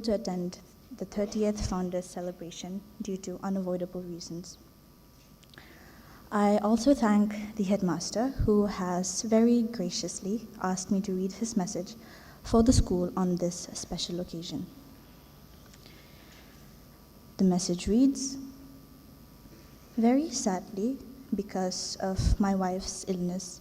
to attend the 30th Founders Celebration due to unavoidable reasons. I also thank the headmaster who has very graciously asked me to read his message for the school on this special occasion. The message reads, "Very sadly, because of my wife's illness,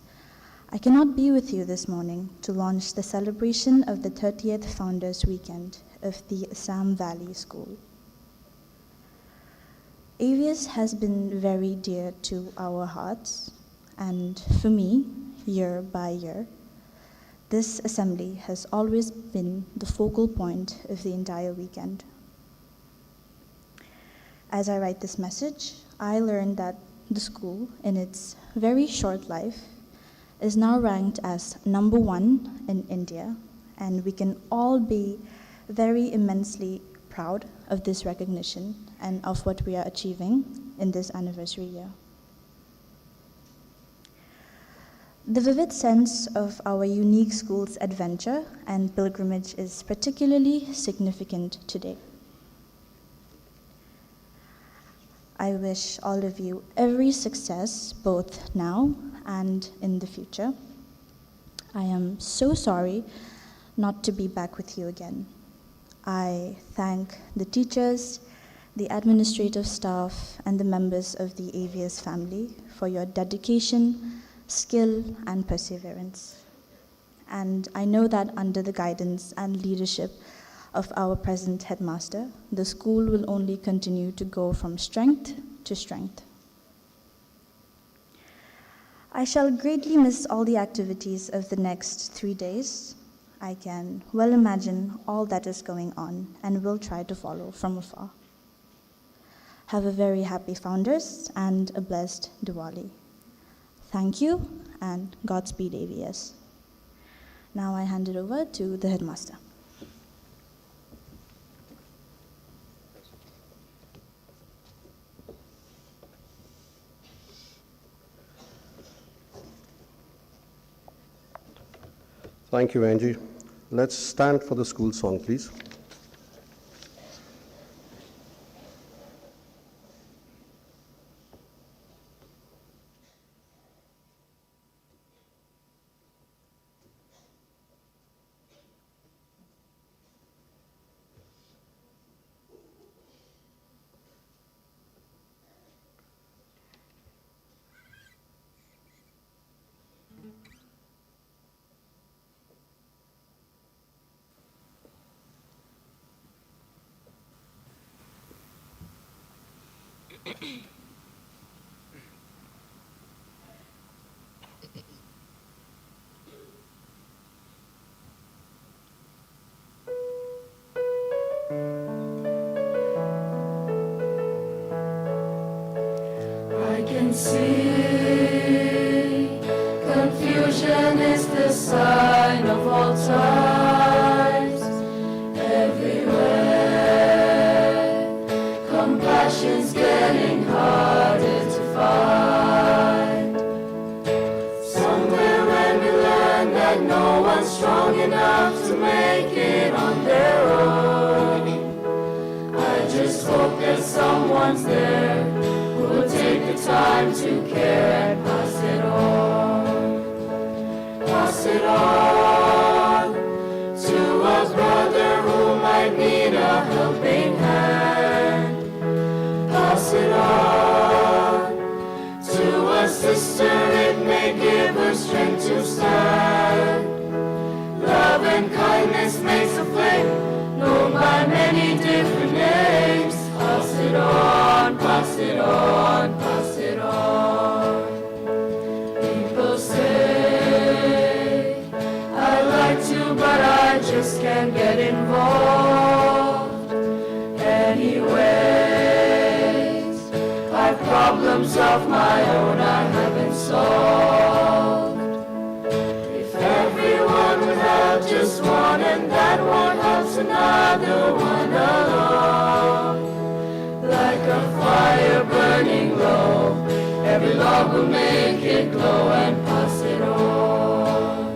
I cannot be with you this morning to launch the celebration of the 30th Founders Weekend of the Assam Valley School. AVS has been very dear to our hearts, and for me, year by year, this assembly has always been the focal point of the entire weekend. As I write this message, I learned that the school, in its very short life, is now ranked as #1 in India, and we can all be very immensely proud of this recognition and of what we are achieving in this anniversary year. The vivid sense of our unique school's adventure and pilgrimage is particularly significant today. I wish all of you every success, both now and in the future. I am so sorry not to be back with you again. I thank the teachers, the administrative staff, and the members of the AVS family for your dedication, skill, and perseverance. And I know that under the guidance and leadership of our present headmaster, the school will only continue to go from strength to strength. I shall greatly miss all the activities of the next 3 days. I can well imagine all that is going on and will try to follow from afar. Have a very happy Founders and a blessed Diwali. Thank you, and Godspeed AVS. Now I hand it over to the headmaster. Thank you, Angie. Let's stand for the school song, please. I can see confusion is the sign of all times. Everywhere, compassion's getting harder to find. Somewhere when we learn that no one's strong enough to make it on their own, I just hope that someone's there who will take the time to care and pass it on. Pass it on to a brother who might need a helping hand. Pass it on to a sister, it may give her strength to stand. Love and kindness makes a flame known by many different names. Pass it on, pass it on, pass it on. People say, I like to, but I just can't get involved. Anyways, I've problems of my own I haven't solved. If everyone would have just one and that one helps another one along, like a fire burning low, every log will make it glow, and pass it on.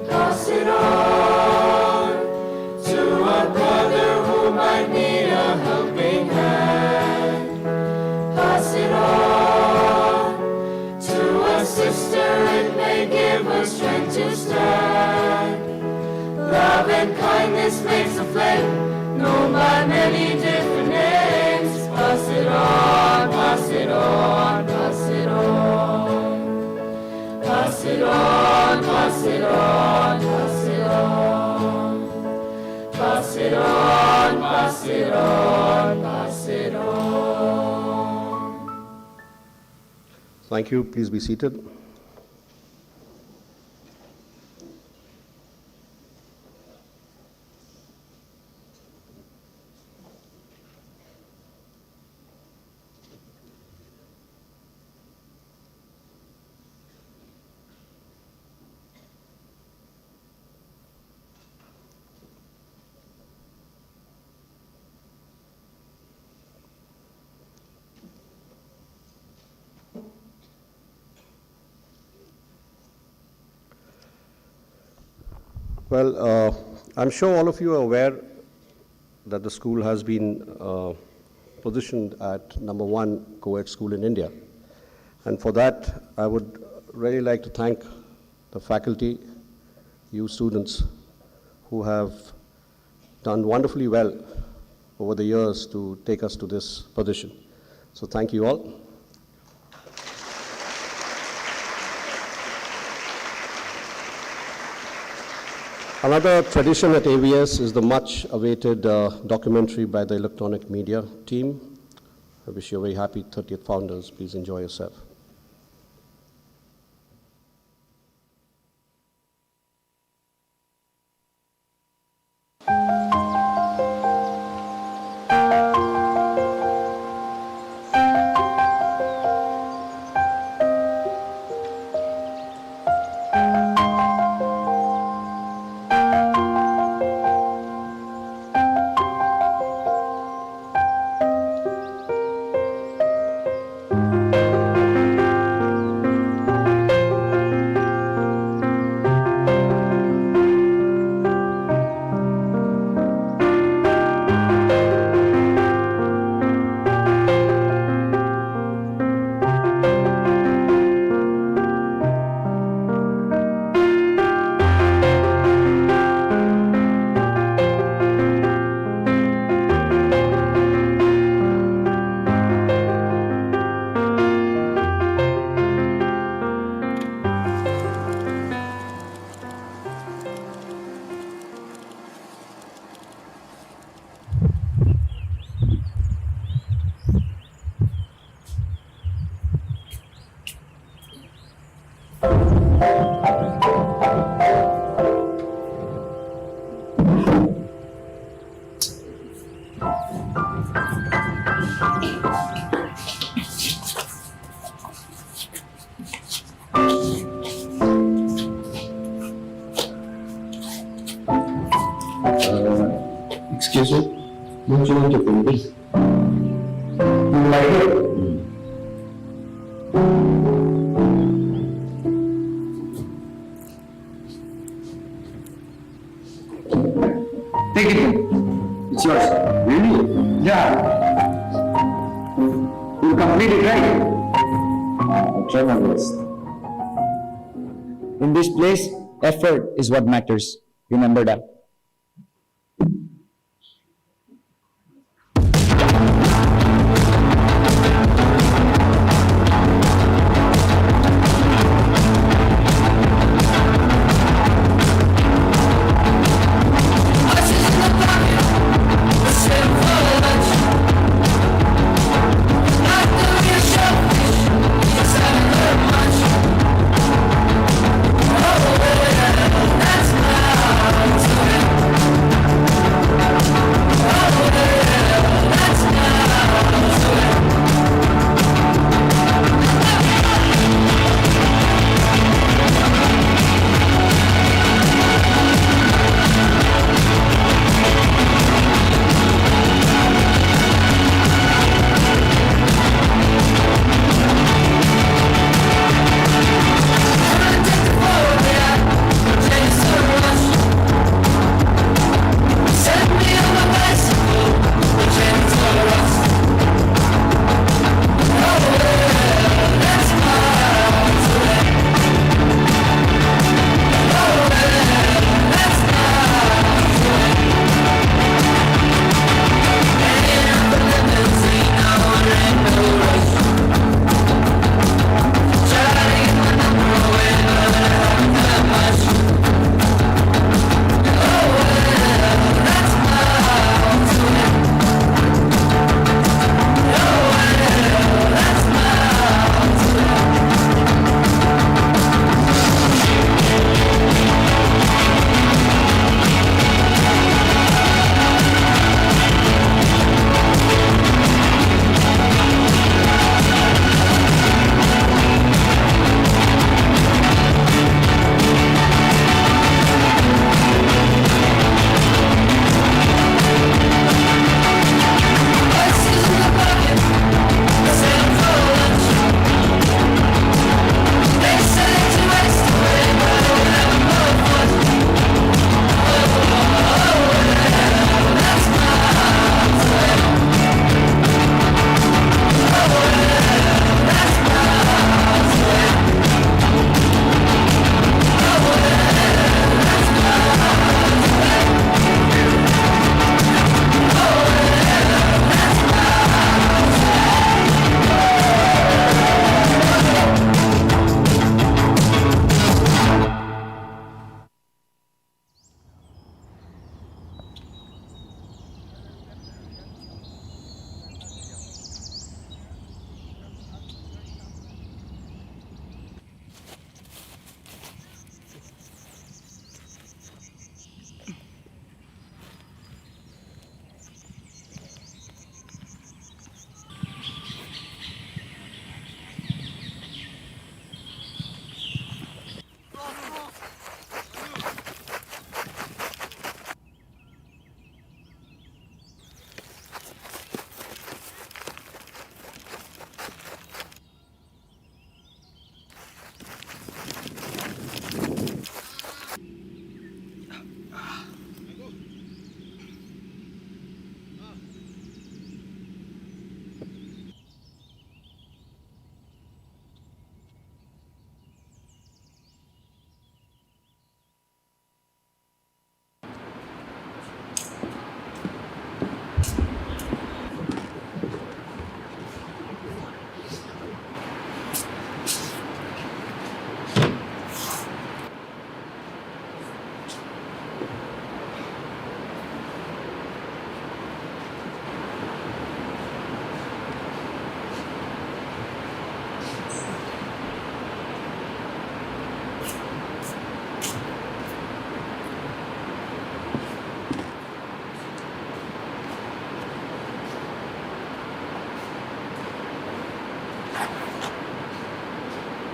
Pass it on to a brother Love and kindness makes a flame, known by many different names. Pass it on, pass it on, pass it on. Pass it on, pass it on, pass it on. Pass it on, pass it on, pass it on. Thank you. Please be seated. Well, I'm sure all of you are aware that the school has been positioned at #1 co-ed school in India. And for that, I would really like to thank the faculty, you students, who have done wonderfully well over the years to take us to this position. So thank you all. Another tradition at AVS is the much awaited documentary by the electronic media team. I wish you a very happy 30th Founders. Please enjoy yourself. Excuse me, don't you want to do this? You like it? Take it. It's yours. Really? Yeah. You complete it, right? I'll try my best. In this place, effort is what matters. Remember that. That's not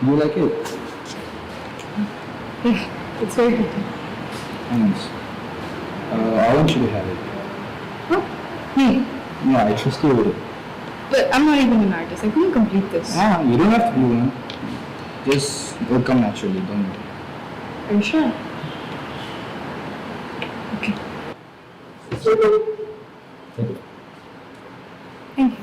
You like it? Yeah, it's very pretty. Thanks. I want you to have it. What? Me? Yeah, I trust you with it. But I'm not even an artist. I couldn't complete this. Ah, you don't have to be one. Just it'll come naturally, don't worry. Are you sure? Okay. Thank you. Thank you.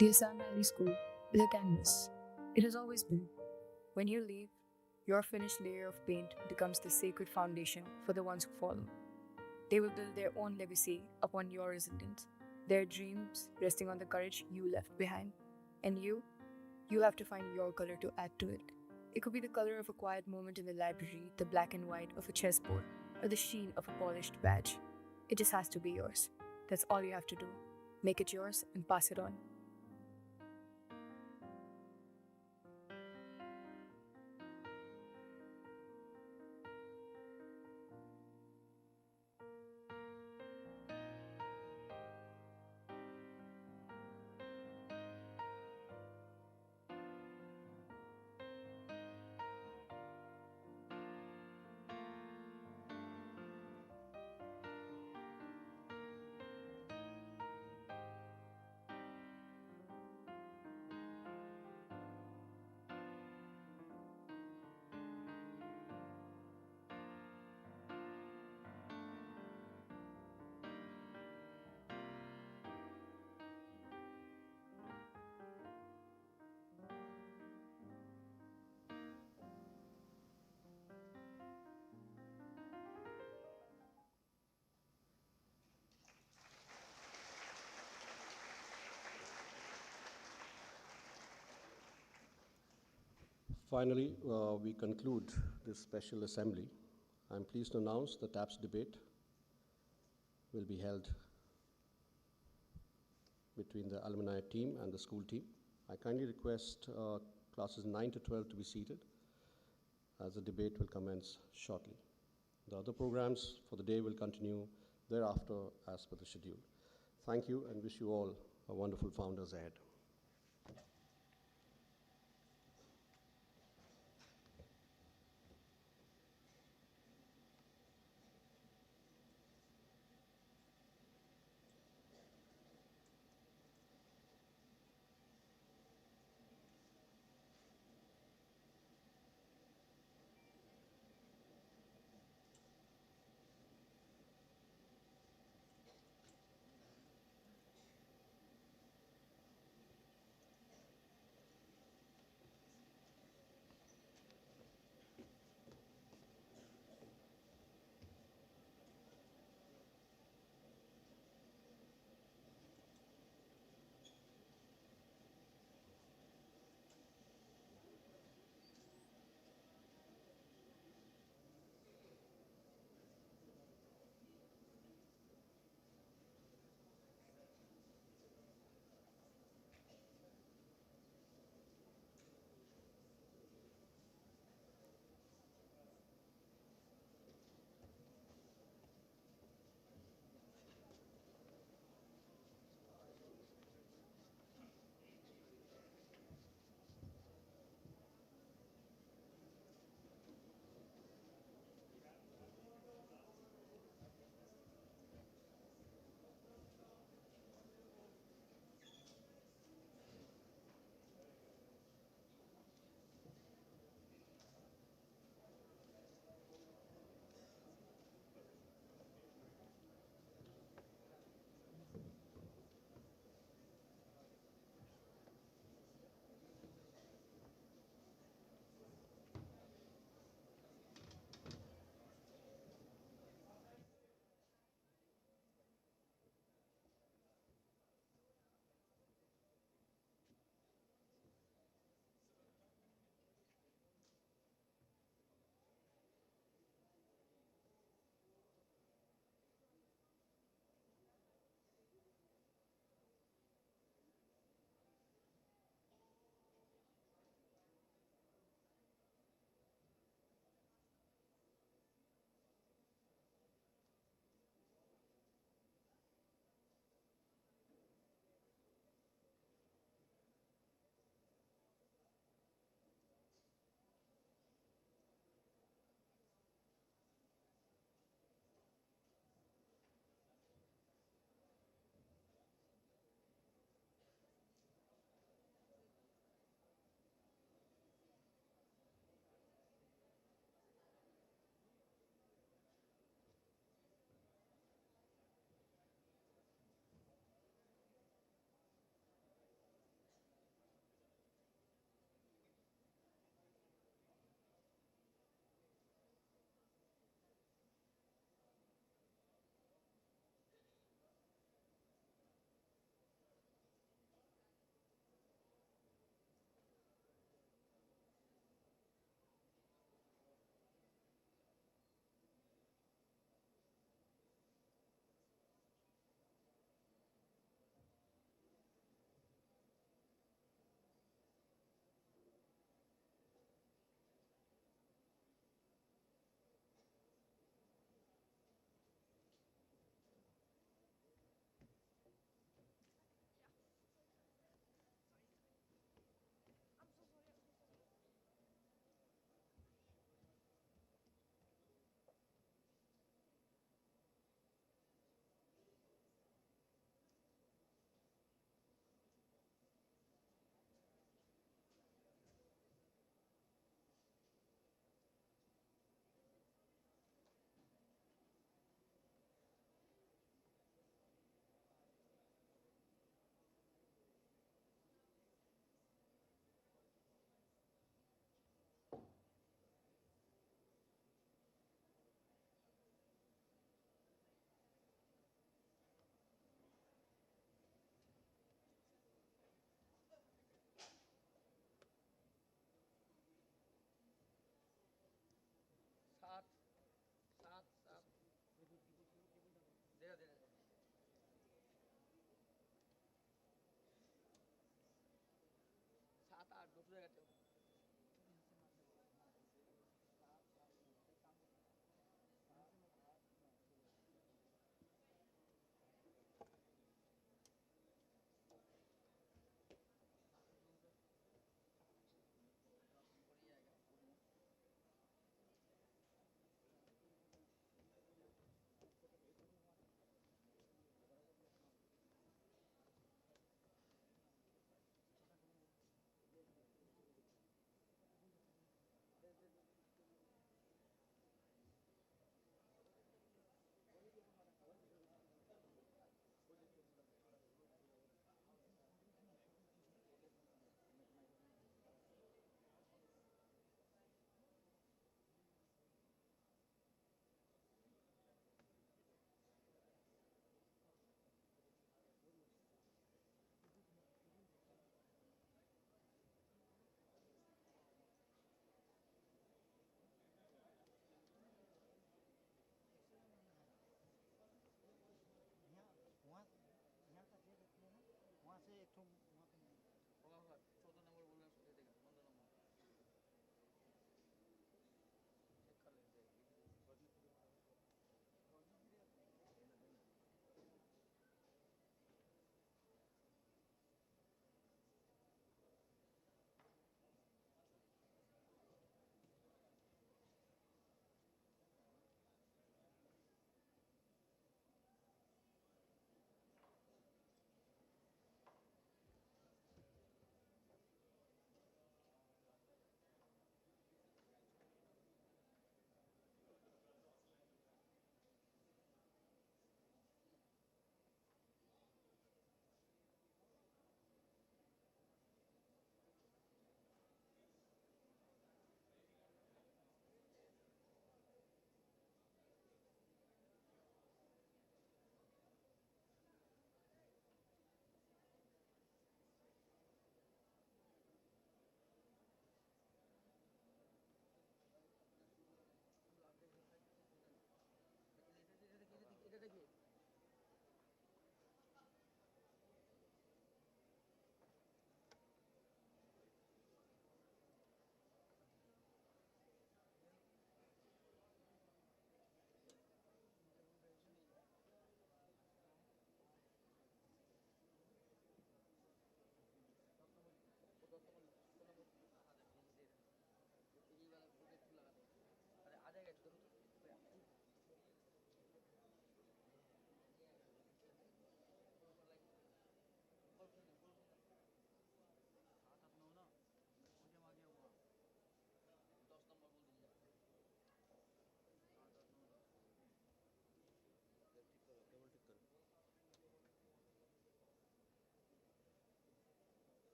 The Assamese school is a canvas. It has always been. When you leave, your finished layer of paint becomes the sacred foundation for the ones who follow. They will build their own legacy upon your resilience, their dreams resting on the courage you left behind. And you'll have to find your color to add to it. It could be the color of a quiet moment in the library, the black and white of a chessboard, or the sheen of a polished badge. It just has to be yours. That's all you have to do. Make it yours and pass it on. Finally, we conclude this special assembly. I'm pleased to announce the TAPS debate will be held between the alumni team and the school team. I kindly request classes 9 to 12 to be seated, as the debate will commence shortly. The other programs for the day will continue thereafter as per the schedule. Thank you and wish you all a wonderful Founders ahead.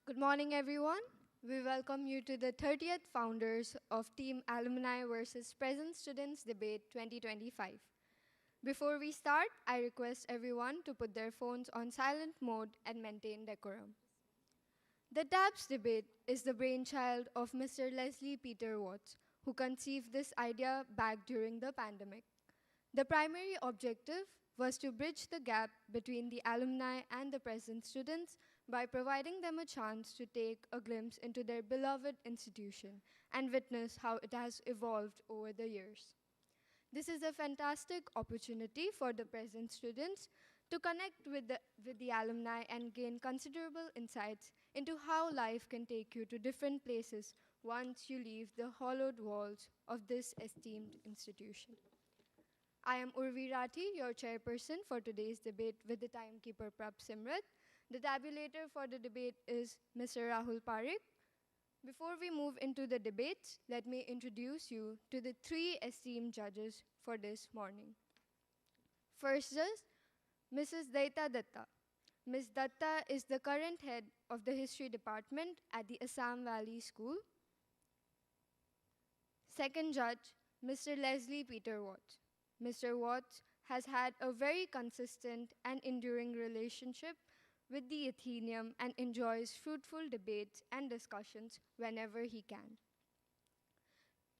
Good morning, everyone. We welcome you to the 30th Founders of Team Alumni versus Present Students Debate 2025. Before we start, I request everyone to put their phones on silent mode and maintain decorum. The TAPS debate is the brainchild of Mr. Leslie Peter Watts, who conceived this idea back during the pandemic. The primary objective was to bridge the gap between the alumni and the present students by providing them a chance to take a glimpse into their beloved institution and witness how it has evolved over the years. This is a fantastic opportunity for the present students to connect with the alumni and gain considerable insights into how life can take you to different places once you leave the hollowed walls of this esteemed institution. I am Urvi Rathi, your chairperson for today's debate with the timekeeper Prab Simrat. The tabulator for the debate is Mr. Rahul Parikh. Before we move into the debates, let me introduce you to the three esteemed judges for this morning. First judge, Mrs. Daita Datta. Ms. Datta is the current head of the History Department at the Assam Valley School. Second judge, Mr. Leslie Peter Watts. Mr. Watts has had a very consistent and enduring relationship with the Athenaeum and enjoys fruitful debates and discussions whenever he can.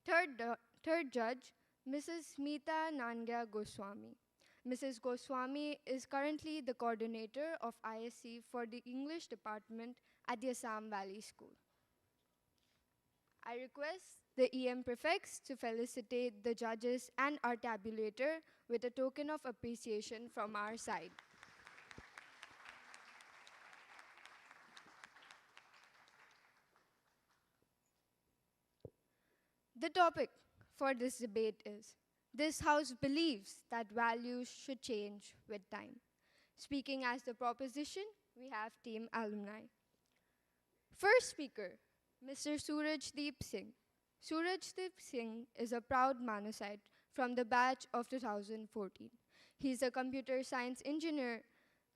Third judge, Mrs. Smita Nangya Goswami. Mrs. Goswami is currently the coordinator of ISC for the English department at the Assam Valley School. I request the EM prefects to felicitate the judges and our tabulator with a token of appreciation from our side. The topic for this debate is, this house believes that values should change with time. Speaking as the proposition, we have Team Alumni. First speaker, Mr. Surajdeep Singh. Surajdeep Singh is a proud Manasite from the batch of 2014. He is a computer science engineer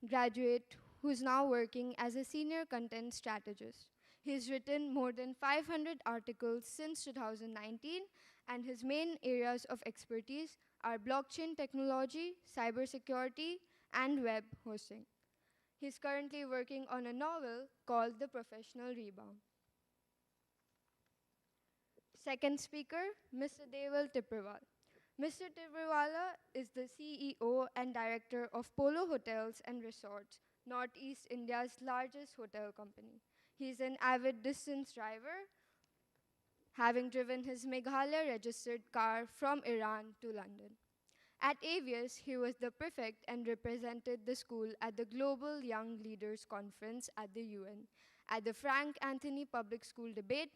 graduate who is now working as a senior content strategist. He has written more than 500 articles since 2019, and his main areas of expertise are blockchain technology, cybersecurity, and web hosting. He is currently working on a novel called The Professional Rebound. Second speaker, Mr. Deval Tiprewal. Mr. Tiprewala is the CEO and director of Polo Hotels and Resorts, Northeast India's largest hotel company. He is an avid distance driver, having driven his Meghalaya-registered car from Iran to London. At AVS, he was the prefect and represented the school at the Global Young Leaders Conference at the UN. At the Frank Anthony Public School debate,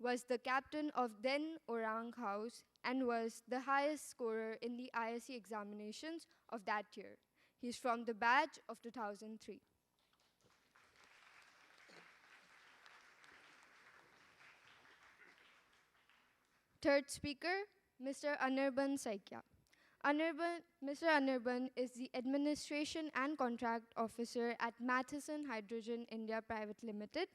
was the captain of then Orang House and was the highest scorer in the ISC examinations of that year. He's from the batch of 2003. Third speaker, Mr. Anirban Saikia. Mr. Anirban is the Administration and Contract Officer at Matheson Hydrogen India Private Limited,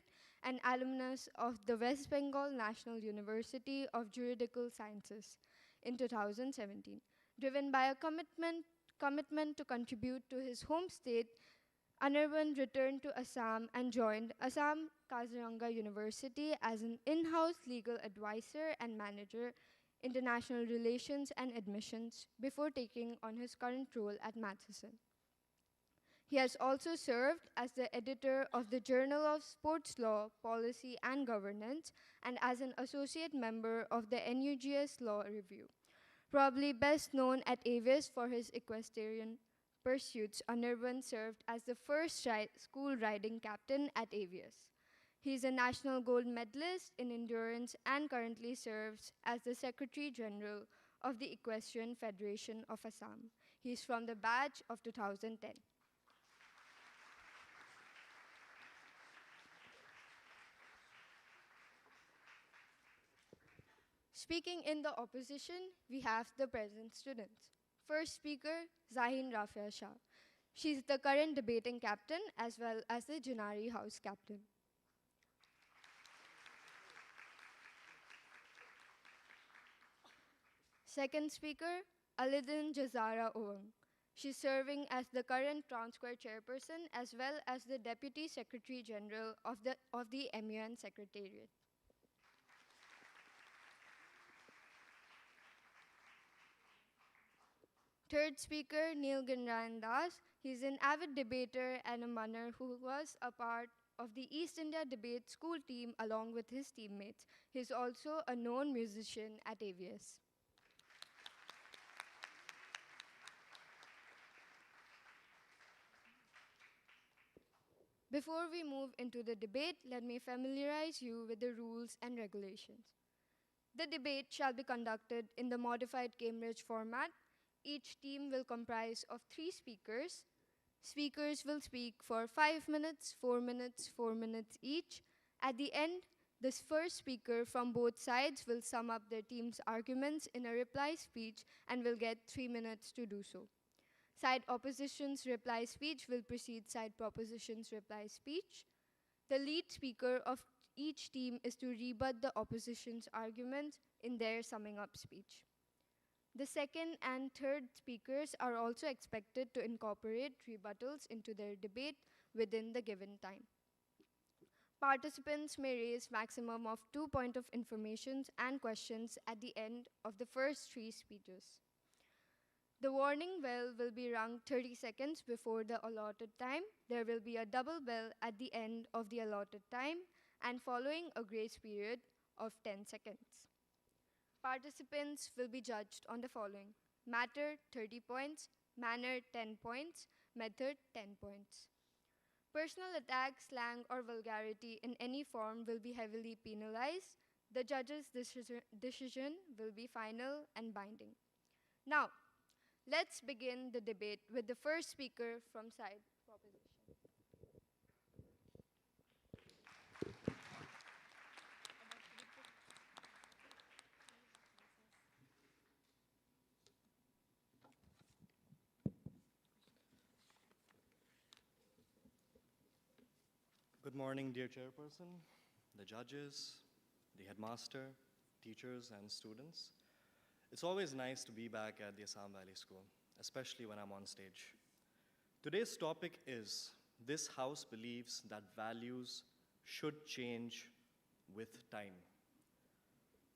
an alumnus of the West Bengal National University of Juridical Sciences in 2017. Driven by a commitment to contribute to his home state, Anirban returned to Assam and joined Assam Kaziranga University as an in-house legal advisor and manager, international relations and admissions, before taking on his current role at Matheson. He has also served as the editor of the Journal of Sports Law, Policy and Governance, and as an associate member of the NUGS Law Review. Probably best known at AVIS for his equestrian pursuits, Anirban served as the first school riding captain at AVIS. He is a national gold medalist in endurance and currently serves as the Secretary General of the Equestrian Federation of Assam. He is from the batch of 2010. Speaking in the opposition, we have the present students. First speaker, Zahin Rafia Shah. She is the current debating captain as well as the Janari House captain. Second speaker, Alidin Jazara Oang. She's serving as the current Town Square chairperson as well as the Deputy Secretary General of the MUN Secretariat. Third speaker, Neil Charandas. He's an avid debater and a munner who was a part of the East India Debate School team along with his teammates. He's also a known musician at AVS. Before we move into the debate, let me familiarize you with the rules and regulations. The debate shall be conducted in the modified Cambridge format. Each team will comprise of 3 speakers. Speakers will speak for 5 minutes, 4 minutes, 4 minutes each. At the end, the first speaker from both sides will sum up their team's arguments in a reply speech and will get 3 minutes to do so. Side opposition's reply speech will precede side proposition's reply speech. The lead speaker of each team is to rebut the opposition's arguments in their summing up speech. The second and third speakers are also expected to incorporate rebuttals into their debate within the given time. Participants may raise maximum of 2 points of information and questions at the end of the first 3 speeches. The warning bell will be rung 30 seconds before the allotted time. There will be a double bell at the end of the allotted time and following a grace period of 10 seconds. Participants will be judged on the following: matter 30 points, manner 10 points, method 10 points. Personal attack, slang, or vulgarity in any form will be heavily penalized. The judge's decision will be final and binding. Now, let's begin the debate with the first speaker from side proposition. Good morning, dear chairperson, the judges, the headmaster, teachers, and students. It's always nice to be back at the Assam Valley School, especially when I'm on stage. Today's topic is, this house believes that values should change with time.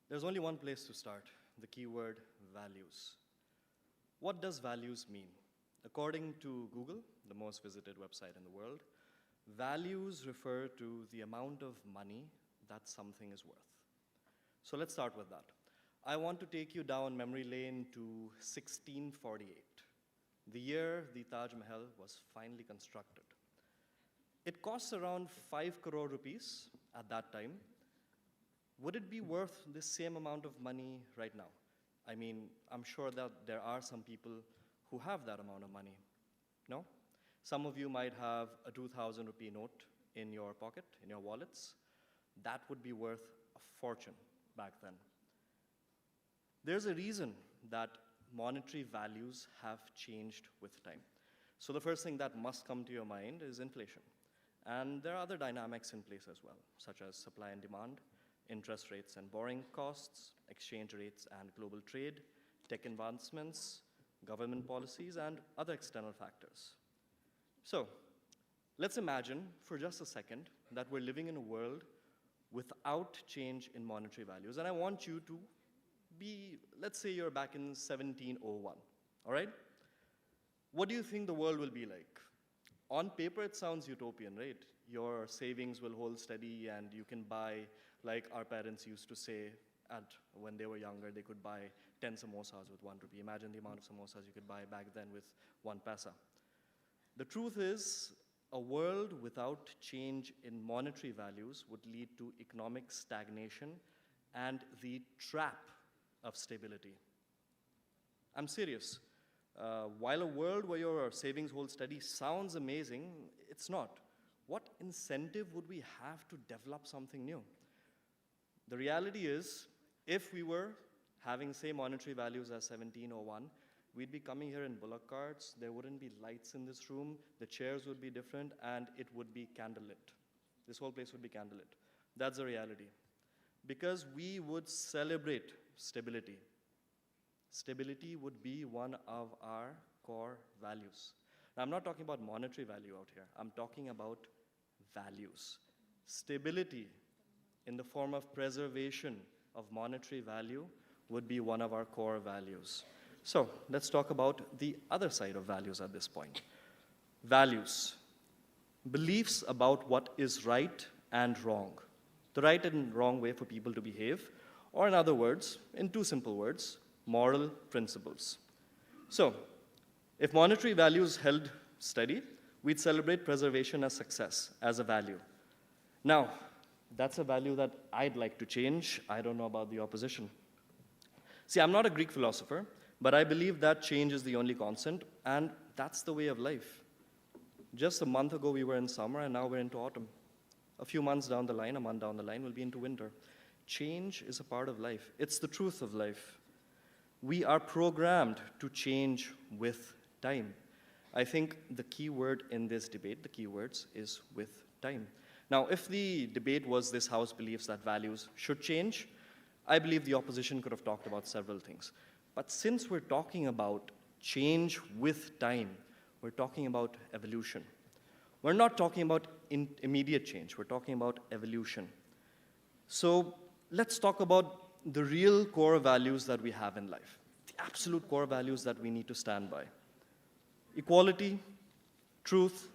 There's only one place to start, the keyword values. What does values mean? According to Google, the most visited website in the world, values refer to the amount of money that something is worth. So let's start with that. I want to take you down memory lane to 1648, the year the Taj Mahal was finally constructed. It costs around 5 crore rupees at that time. Would it be worth the same amount of money right now? I mean, I'm sure that there are some people who have that amount of money. No? Some of you might have a 2,000 rupee note in your pocket, in your wallets. That would be worth a fortune back then. There's a reason that monetary values have changed with time. So the first thing that must come to your mind is inflation. And there are other dynamics in place as well, such as supply and demand, interest rates and borrowing costs, exchange rates and global trade, tech advancements, government policies, and other external factors. So let's imagine for just a second that we're living in a world without change in monetary values. And I want you to be, let's say you're back in 1701, all right? What do you think the world will be like? On paper, it sounds utopian, right? Your savings will hold steady and you can buy, like our parents used to say, when they were younger, they could buy 10 samosas with 1 rupee. Imagine the amount of samosas you could buy back then with 1 paisa. The truth is, a world without change in monetary values would lead to economic stagnation and the trap of stability. I'm serious. While a world where your savings hold steady sounds amazing, it's not. What incentive would we have to develop something new? The reality is, if we were having same monetary values as 1701, we'd be coming here in bullock carts, there wouldn't be lights in this room, the chairs would be different, and it would be candlelit. This whole place would be candlelit. That's the reality. Because we would celebrate stability. stability would be one of our core values. Now, I'm not talking about monetary value out here. I'm talking about values. Stability in the form of preservation of monetary value would be one of our core values. So let's talk about the other side of values at this point. Values. Beliefs about what is right and wrong. The right and wrong way for people to behave, or in other words, in two simple words, moral principles. So, if monetary values held steady, we'd celebrate preservation as success, as a value. Now, that's a value that I'd like to change. I don't know about the opposition. See, I'm not a Greek philosopher, but I believe that change is the only constant, and that's the way of life. Just a month ago, we were in summer, and now we're into autumn. A few months down the line, a month down the line, we'll be into winter. Change is a part of life. It's the truth of life. We are programmed to change with time. I think the key word in this debate, the key words, is with time. Now, if the debate was this House believes that values should change, I believe the opposition could have talked about several things. But since we're talking about change with time, we're talking about evolution. We're not talking about immediate change. We're talking about evolution. So let's talk about the real core values that we have in life, the absolute core values that we need to stand by. Equality, truth,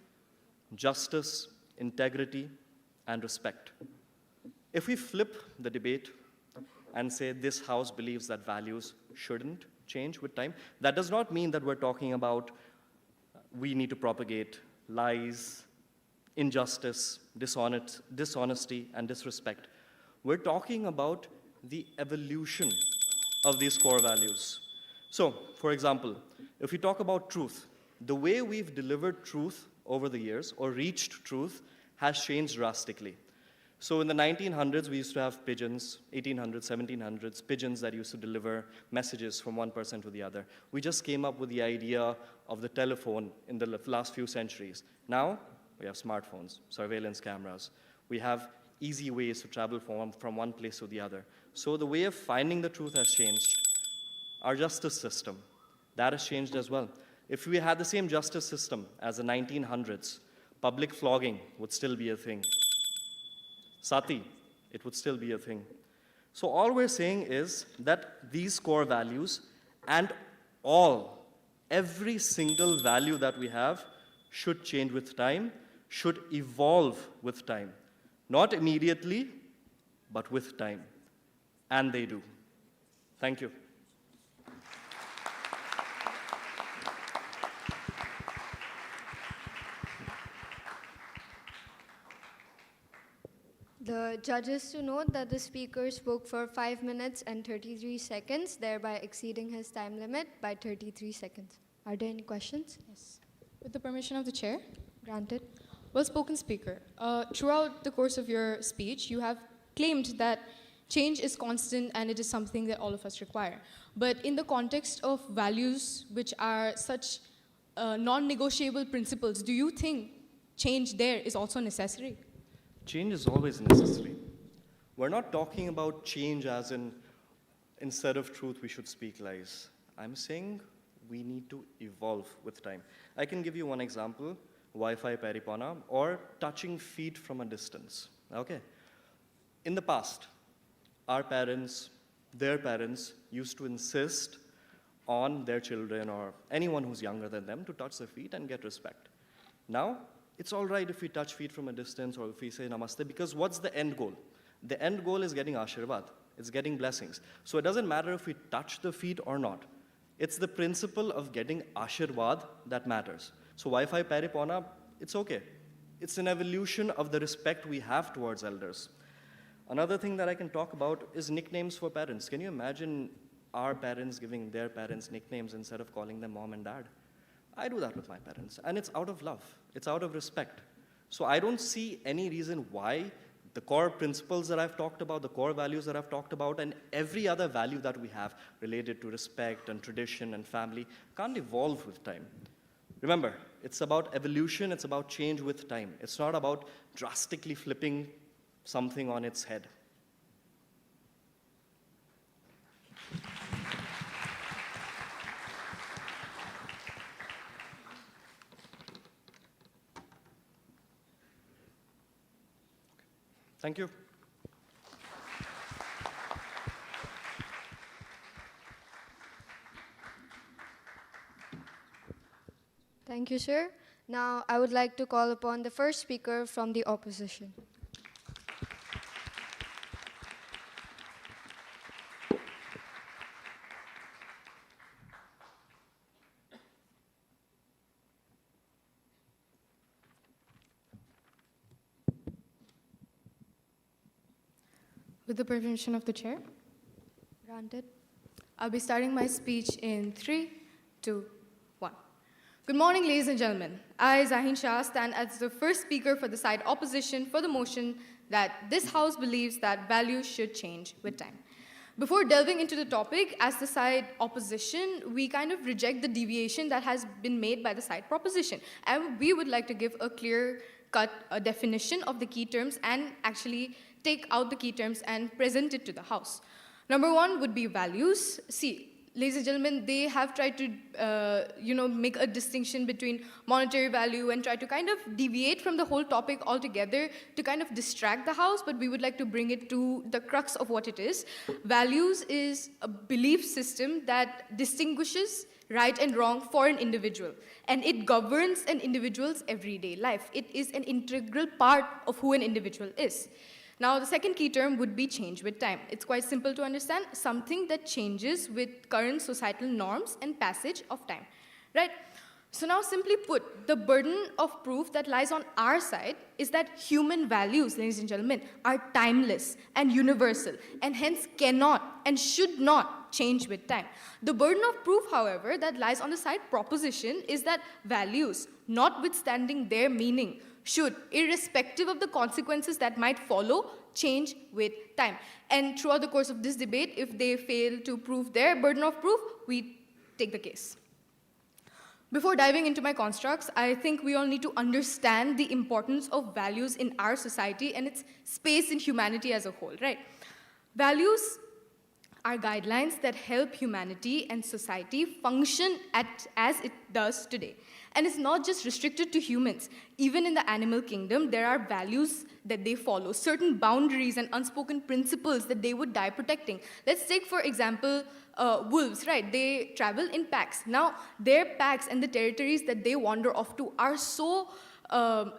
justice, integrity, and respect. If we flip the debate and say this House believes that values shouldn't change with time, that does not mean that we're talking about we need to propagate lies, injustice, dishonesty, and disrespect. We're talking about the evolution of these core values. So, for example, if we talk about truth, the way we've delivered truth over the years, or reached truth, has changed drastically. So in the 1900s, we used to have pigeons, 1800s, 1700s, pigeons that used to deliver messages from one person to the other. We just came up with the idea of the telephone in the last few centuries. Now, we have smartphones, surveillance cameras. We have easy ways to travel from one place to the other. So the way of finding the truth has changed. Our justice system, that has changed as well. If we had the same justice system as the 1900s, public flogging would still be a thing. Sati, it would still be a thing. So all we're saying is that these core values and every single value that we have should change with time, should evolve with time. Not immediately, but with time. And they do. Thank you. The judges to note that the speaker spoke for 5 minutes and 33 seconds, thereby exceeding his time limit by 33 seconds. Are there any questions? Yes. With the permission of the chair. Granted. Well spoken, Speaker. Throughout the course of your speech, you have claimed that change is constant and it is something that all of us require. But in the context of values which are such non-negotiable principles, do you think change there is also necessary? Change is always necessary. We're not talking about change as in, instead of truth, we should speak lies. I'm saying we need to evolve with time. I can give you one example, Wi-Fi peripona, or touching feet from a distance. Okay. In the past, our parents, their parents, used to insist on their children or anyone who's younger than them to touch their feet and get respect. Now, it's all right if we touch feet from a distance or if we say namaste, because what's the end goal? The end goal is getting ashirvad. It's getting blessings. So it doesn't matter if we touch the feet or not. It's the principle of getting ashirvad that matters. So Wi-Fi peripona, it's okay. It's an evolution of the respect we have towards elders. Another thing that I can talk about is nicknames for parents. Can you imagine our parents giving their parents nicknames instead of calling them mom and dad? I do that with my parents, and it's out of love. It's out of respect. So I don't see any reason why the core principles that I've talked about, the core values that I've talked about, and every other value that we have related to respect and tradition and family can't evolve with time. Remember, it's about evolution, it's about change with time. It's not about drastically flipping something on its head. Thank you. Thank you, sir. Now, I would like to call upon the first speaker from the opposition. With the permission of the chair, Granted. I'll be starting my speech in 3, 2, 1. Good morning, ladies and gentlemen. I, Zahin Shah, stand as the first speaker for the side opposition for the motion that this House believes that values should change with time. Before delving into the topic, as the side opposition, we kind of reject the deviation that has been made by the side proposition. And we would like to give a clear-cut definition of the key terms and actually take out the key terms and present it to the House. Number one would be values. See, ladies and gentlemen, they have tried to, make a distinction between monetary value and try to kind of deviate from the whole topic altogether to kind of distract the House, but we would like to bring it to the crux of what it is. Values is a belief system that distinguishes right and wrong for an individual, and it governs an individual's everyday life. It is an integral part of who an individual is. Now, the second key term would be change with time. It's quite simple to understand, something that changes with current societal norms and passage of time, right? So now, simply put, the burden of proof that lies on our side is that human values, ladies and gentlemen, are timeless and universal, and hence cannot and should not change with time. The burden of proof, however, that lies on the side proposition is that values, notwithstanding their meaning, should, irrespective of the consequences that might follow, change with time. And throughout the course of this debate, if they fail to prove their burden of proof, we take the case. Before diving into my constructs, I think we all need to understand the importance of values in our society and its space in humanity as a whole, right? Values are guidelines that help humanity and society function as it does today. And it's not just restricted to humans. Even in the animal kingdom, there are values that they follow, certain boundaries and unspoken principles that they would die protecting. Let's take, for example, wolves, right? They travel in packs. Now, their packs and the territories that they wander off to are so,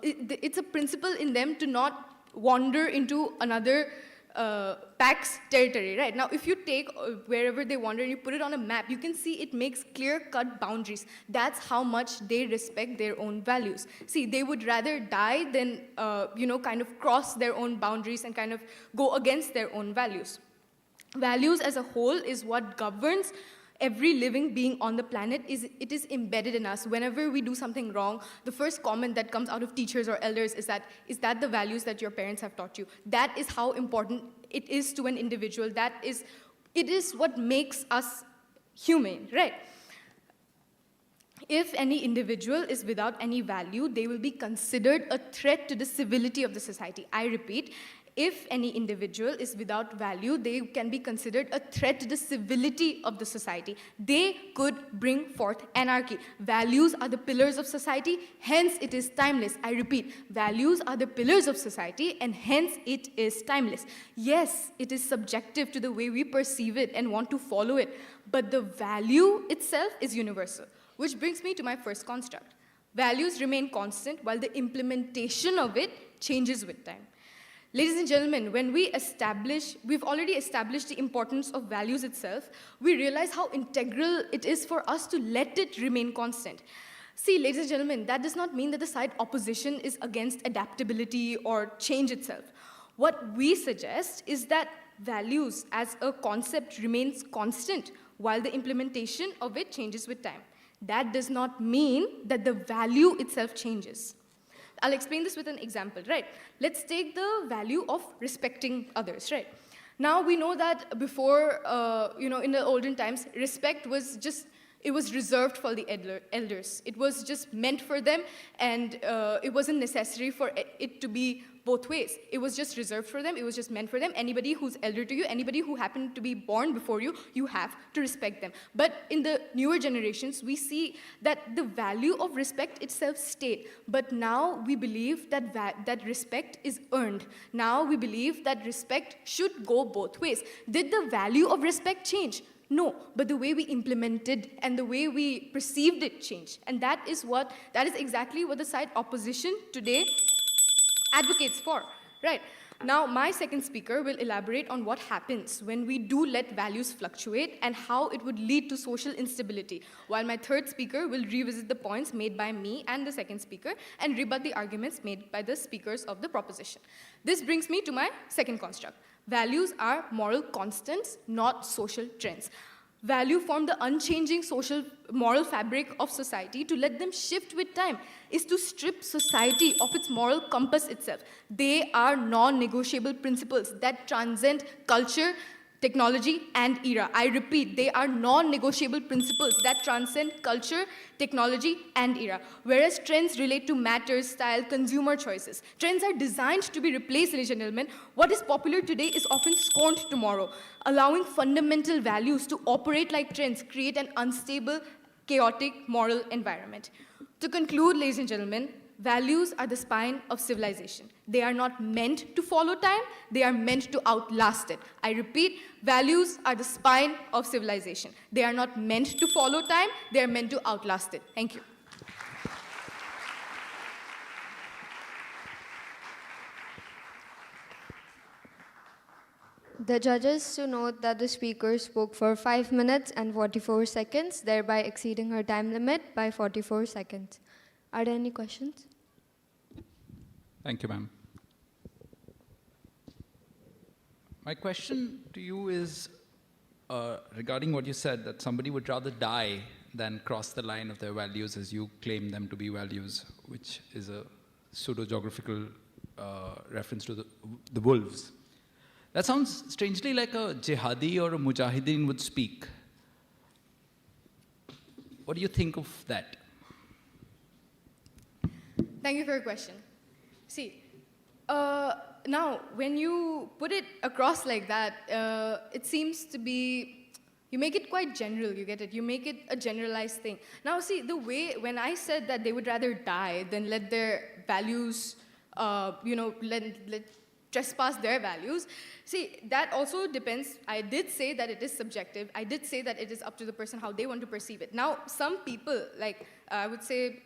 it's a principle in them to not wander into another pack's territory, right? Now, if you take wherever they wander and you put it on a map, you can see it makes clear-cut boundaries. That's how much they respect their own values. See, they would rather die than, kind of cross their own boundaries and kind of go against their own values. Values as a whole is what governs every living being on the planet. It is embedded in us. Whenever we do something wrong, the first comment that comes out of teachers or elders is that the values that your parents have taught you? That is how important it is to an individual. It is what makes us human, right? If any individual is without any value, they will be considered a threat to the civility of the society. I repeat, if any individual is without value, they can be considered a threat to the civility of the society. They could bring forth anarchy. Values are the pillars of society, hence it is timeless. I repeat, values are the pillars of society, and hence it is timeless. Yes, it is subjective to the way we perceive it and want to follow it, but the value itself is universal. Which brings me to my first construct. Values remain constant while the implementation of it changes with time. Ladies and gentlemen, when we've already established the importance of values itself, we realize how integral it is for us to let it remain constant. See, ladies and gentlemen, that does not mean that the side opposition is against adaptability or change itself. What we suggest is that values as a concept remains constant while the implementation of it changes with time. That does not mean that the value itself changes. I'll explain this with an example, right? Let's take the value of respecting others, right? Now, we know that before, in the olden times, respect was just it was reserved for the elders. It was just meant for them, and it wasn't necessary for it to be both ways. It was just reserved for them. It was just meant for them. Anybody who's elder to you, anybody who happened to be born before you, you have to respect them. But in the newer generations, we see that the value of respect itself stayed. But now we believe that that respect is earned. Now we believe that respect should go both ways. Did the value of respect change? No, but the way we implemented and the way we perceived it changed. And that is exactly what the side opposition today advocates for, right? Now, my second speaker will elaborate on what happens when we do let values fluctuate and how it would lead to social instability, while my third speaker will revisit the points made by me and the second speaker and rebut the arguments made by the speakers of the proposition. This brings me to my second construct. Values are moral constants, not social trends. Value form the unchanging social moral fabric of society. To let them shift with time is to strip society of its moral compass itself. They are non-negotiable principles that transcend culture, technology, and era. I repeat, they are non-negotiable principles that transcend culture, technology, and era. Whereas trends relate to matter, style, consumer choices. Trends are designed to be replaced, ladies and gentlemen. What is popular today is often scorned tomorrow. Allowing fundamental values to operate like trends create an unstable, chaotic moral environment. To conclude, ladies and gentlemen, values are the spine of civilization. They are not meant to follow time, they are meant to outlast it. I repeat, values are the spine of civilization. They are not meant to follow time, they are meant to outlast it. Thank you. The judges to note that the speaker spoke for 5 minutes and 44 seconds, thereby exceeding her time limit by 44 seconds. Are there any questions? Thank you, ma'am. My question to you is regarding what you said, that somebody would rather die than cross the line of their values as you claim them to be values, which is a pseudo-geographical reference to the wolves. That sounds strangely like a jihadi or a mujahideen would speak. What do you think of that? Thank you for your question. See, now, when you put it across like that, it seems to be, you make it quite general, you get it? You make it a generalized thing. Now, see, the way, when I said that they would rather die than let their values, let trespass their values, see, that also depends. I did say that it is subjective. I did say that it is up to the person how they want to perceive it. Now, some people, like, I would say,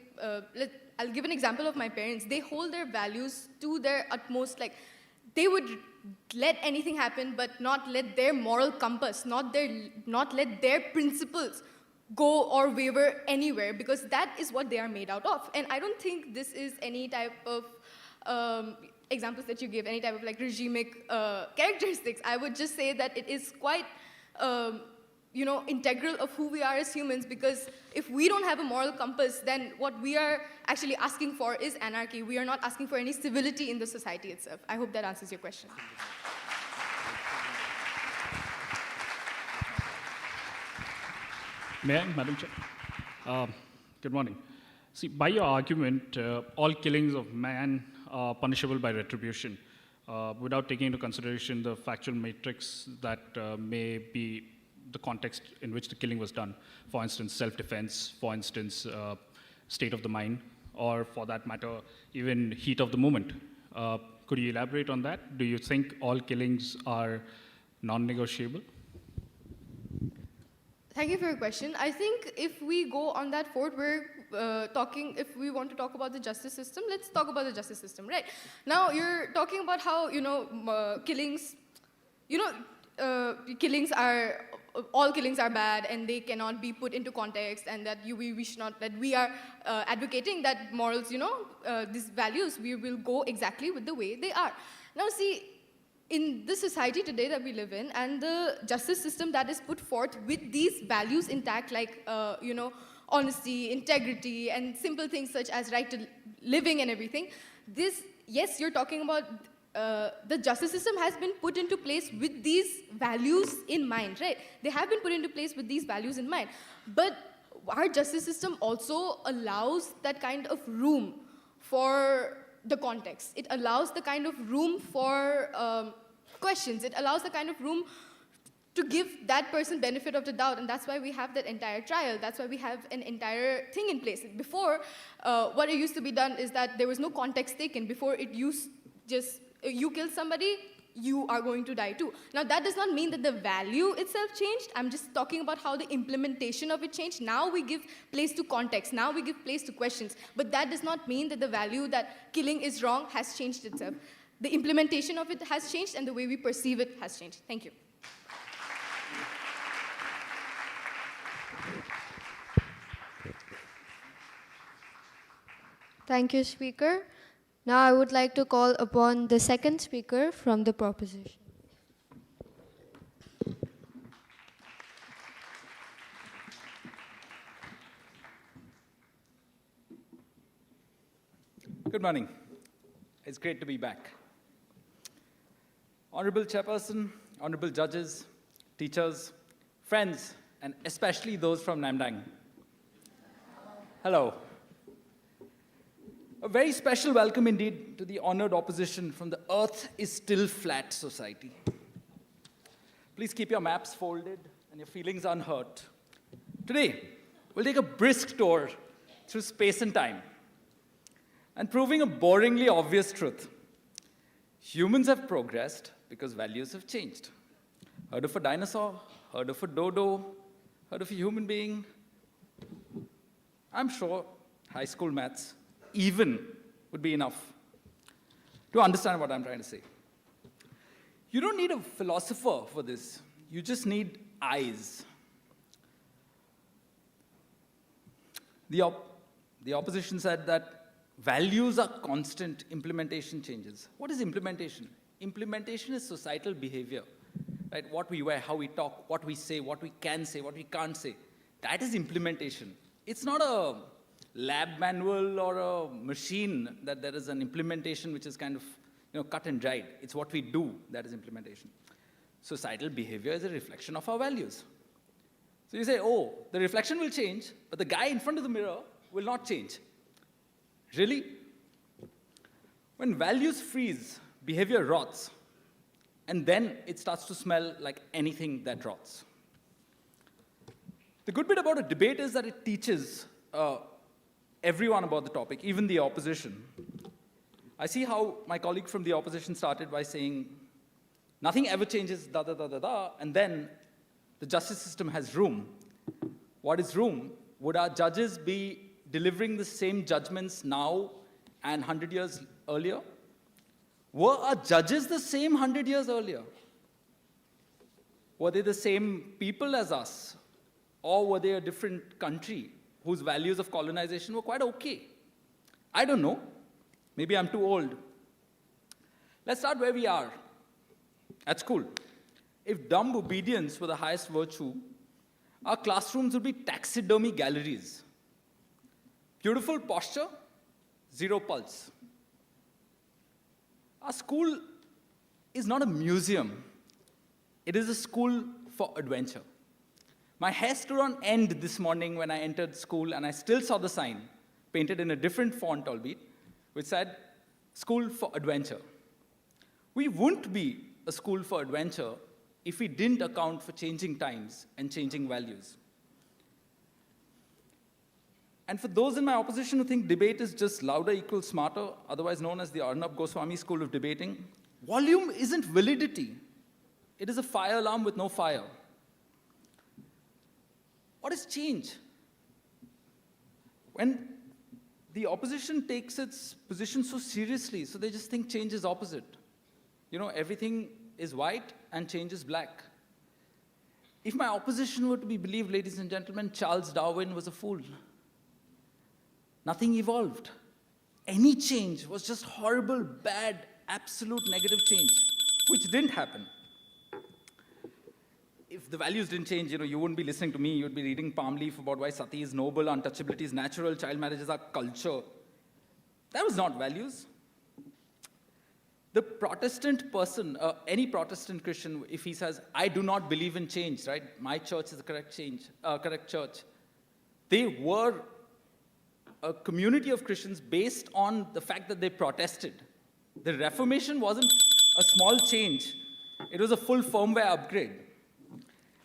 I'll give an example of my parents. They hold their values to their utmost, like, they would let anything happen, but not let their moral compass, not let their principles go or waver anywhere, because that is what they are made out of. And I don't think this is any type of examples that you give, any type of like regimic characteristics. I would just say that it is quite integral of who we are as humans, because if we don't have a moral compass, then what we are actually asking for is anarchy. We are not asking for any civility in the society itself. I hope that answers your question. May I, Madam Chair? Good morning. See, by your argument, all killings of man are punishable by retribution, without taking into consideration the factual matrix that may be the context in which the killing was done. For instance, self-defense, for instance, state of the mind, or for that matter, even heat of the moment. Could you elaborate on that? Do you think all killings are non-negotiable? Thank you for your question. I think if we go on that forward, we're if we want to talk about the justice system, let's talk about the justice system, right? Now, you're talking about how, killings, all killings are bad and they cannot be put into context, and that we should not, that we are advocating that morals, these values, we will go exactly with the way they are. Now, see, in the society today that we live in, and the justice system that is put forth with these values intact, like, honesty, integrity, and simple things such as right to living and everything, this, yes, you're talking about the justice system has been put into place with these values in mind, right? They have been put into place with these values in mind. But our justice system also allows that kind of room for the context. It allows the kind of room for questions. It allows the kind of room to give that person benefit of the doubt, and that's why we have that entire trial. That's why we have an entire thing in place. Before, what it used to be done is that there was no context taken. Before, it used just, you kill somebody, you are going to die too. Now, that does not mean that the value itself changed. I'm just talking about how the implementation of it changed. Now we give place to context. Now we give place to questions. But that does not mean that the value that killing is wrong has changed itself. The implementation of it has changed, and the way we perceive it has changed. Thank you. Thank you, Speaker. Now I would like to call upon the second speaker from the proposition. Good morning. It's great to be back. Honorable Chairperson, honorable judges, teachers, friends, and especially those from Namdang. Hello. A very special welcome indeed to the honored opposition from the Earth is Still Flat Society. Please keep your maps folded and your feelings unhurt. Today, we'll take a brisk tour through space and time and proving a boringly obvious truth. Humans have progressed because values have changed. Heard of a dinosaur? Heard of a dodo? Heard of a human being? I'm sure high school maths even would be enough to understand what I'm trying to say. You don't need a philosopher for this. You just need eyes. The opposition said that values are constant, implementation changes. What is implementation? Implementation is societal behavior, right? What we wear, how we talk, what we say, what we can say, what we can't say. That is implementation. It's not a lab manual or a machine that there is an implementation which is kind of cut and dried. It's what we do that is implementation. Societal behavior is a reflection of our values. So you say, oh, the reflection will change, but the guy in front of the mirror will not change. Really? When values freeze, behavior rots, and then it starts to smell like anything that rots. The good bit about a debate is that it teaches everyone about the topic, even the opposition. I see how my colleague from the opposition started by saying, nothing ever changes, da da da da da, and then the justice system has room. What is room? Would our judges be delivering the same judgments now and 100 years earlier? Were our judges the same 100 years earlier? Were they the same people as us? Or were they a different country whose values of colonization were quite okay? I don't know. Maybe I'm too old. Let's start where we are, at school. If dumb obedience were the highest virtue, our classrooms would be taxidermy galleries. Beautiful posture, zero pulse. Our school is not a museum. It is a school for adventure. My hair stood on end this morning when I entered school, and I still saw the sign, painted in a different font albeit, which said, School for Adventure. We wouldn't be a school for adventure if we didn't account for changing times and changing values. And for those in my opposition who think debate is just louder equals smarter, otherwise known as the Arnab Goswami School of Debating, volume isn't validity. It is a fire alarm with no fire. What is change? When the opposition takes its position so seriously, so they just think change is opposite. Everything is white and change is black. If my opposition were to be believed, ladies and gentlemen, Charles Darwin was a fool. Nothing evolved. Any change was just horrible, bad, absolute negative change, which didn't happen. If the values didn't change, you wouldn't be listening to me. You'd be reading palm leaf about why sati is noble, untouchability is natural, child marriages are culture. That was not values. The Protestant person, any Protestant Christian, if he says, I do not believe in change, right? My church is the correct church. They were a community of Christians based on the fact that they protested. The Reformation wasn't a small change. It was a full firmware upgrade.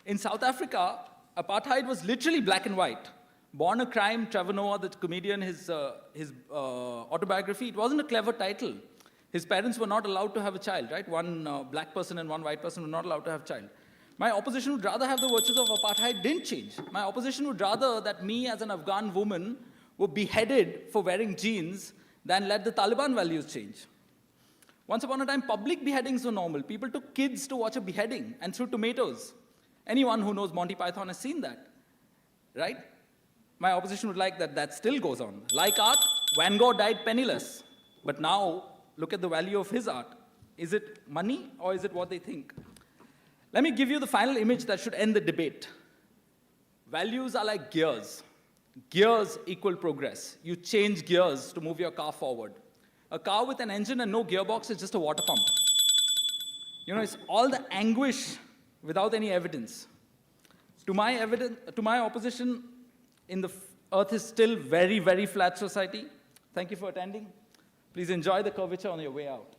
In South Africa, apartheid was literally black and white. Born a Crime, Trevor Noah, the comedian, his autobiography, it wasn't a clever title. His parents were not allowed to have a child, right? One black person and one white person were not allowed to have a child. My opposition would rather have the virtues of apartheid didn't change. My opposition would rather that me as an Afghan woman were beheaded for wearing jeans than let the Taliban values change. Once upon a time, public beheadings were normal. People took kids to watch a beheading and threw tomatoes. Anyone who knows Monty Python has seen that, right? My opposition would like that still goes on. Like art, Van Gogh died penniless. But now, look at the value of his art. Is it money or is it what they think? Let me give you the final image that should end the debate. Values are like gears. Gears equal progress. You change gears to move your car forward. A car with an engine and no gearbox is just a water pump. It's all the anguish without any evidence. To my opposition, the earth is still very, very flat society. Thank you for attending. Please enjoy the curvature on your way out.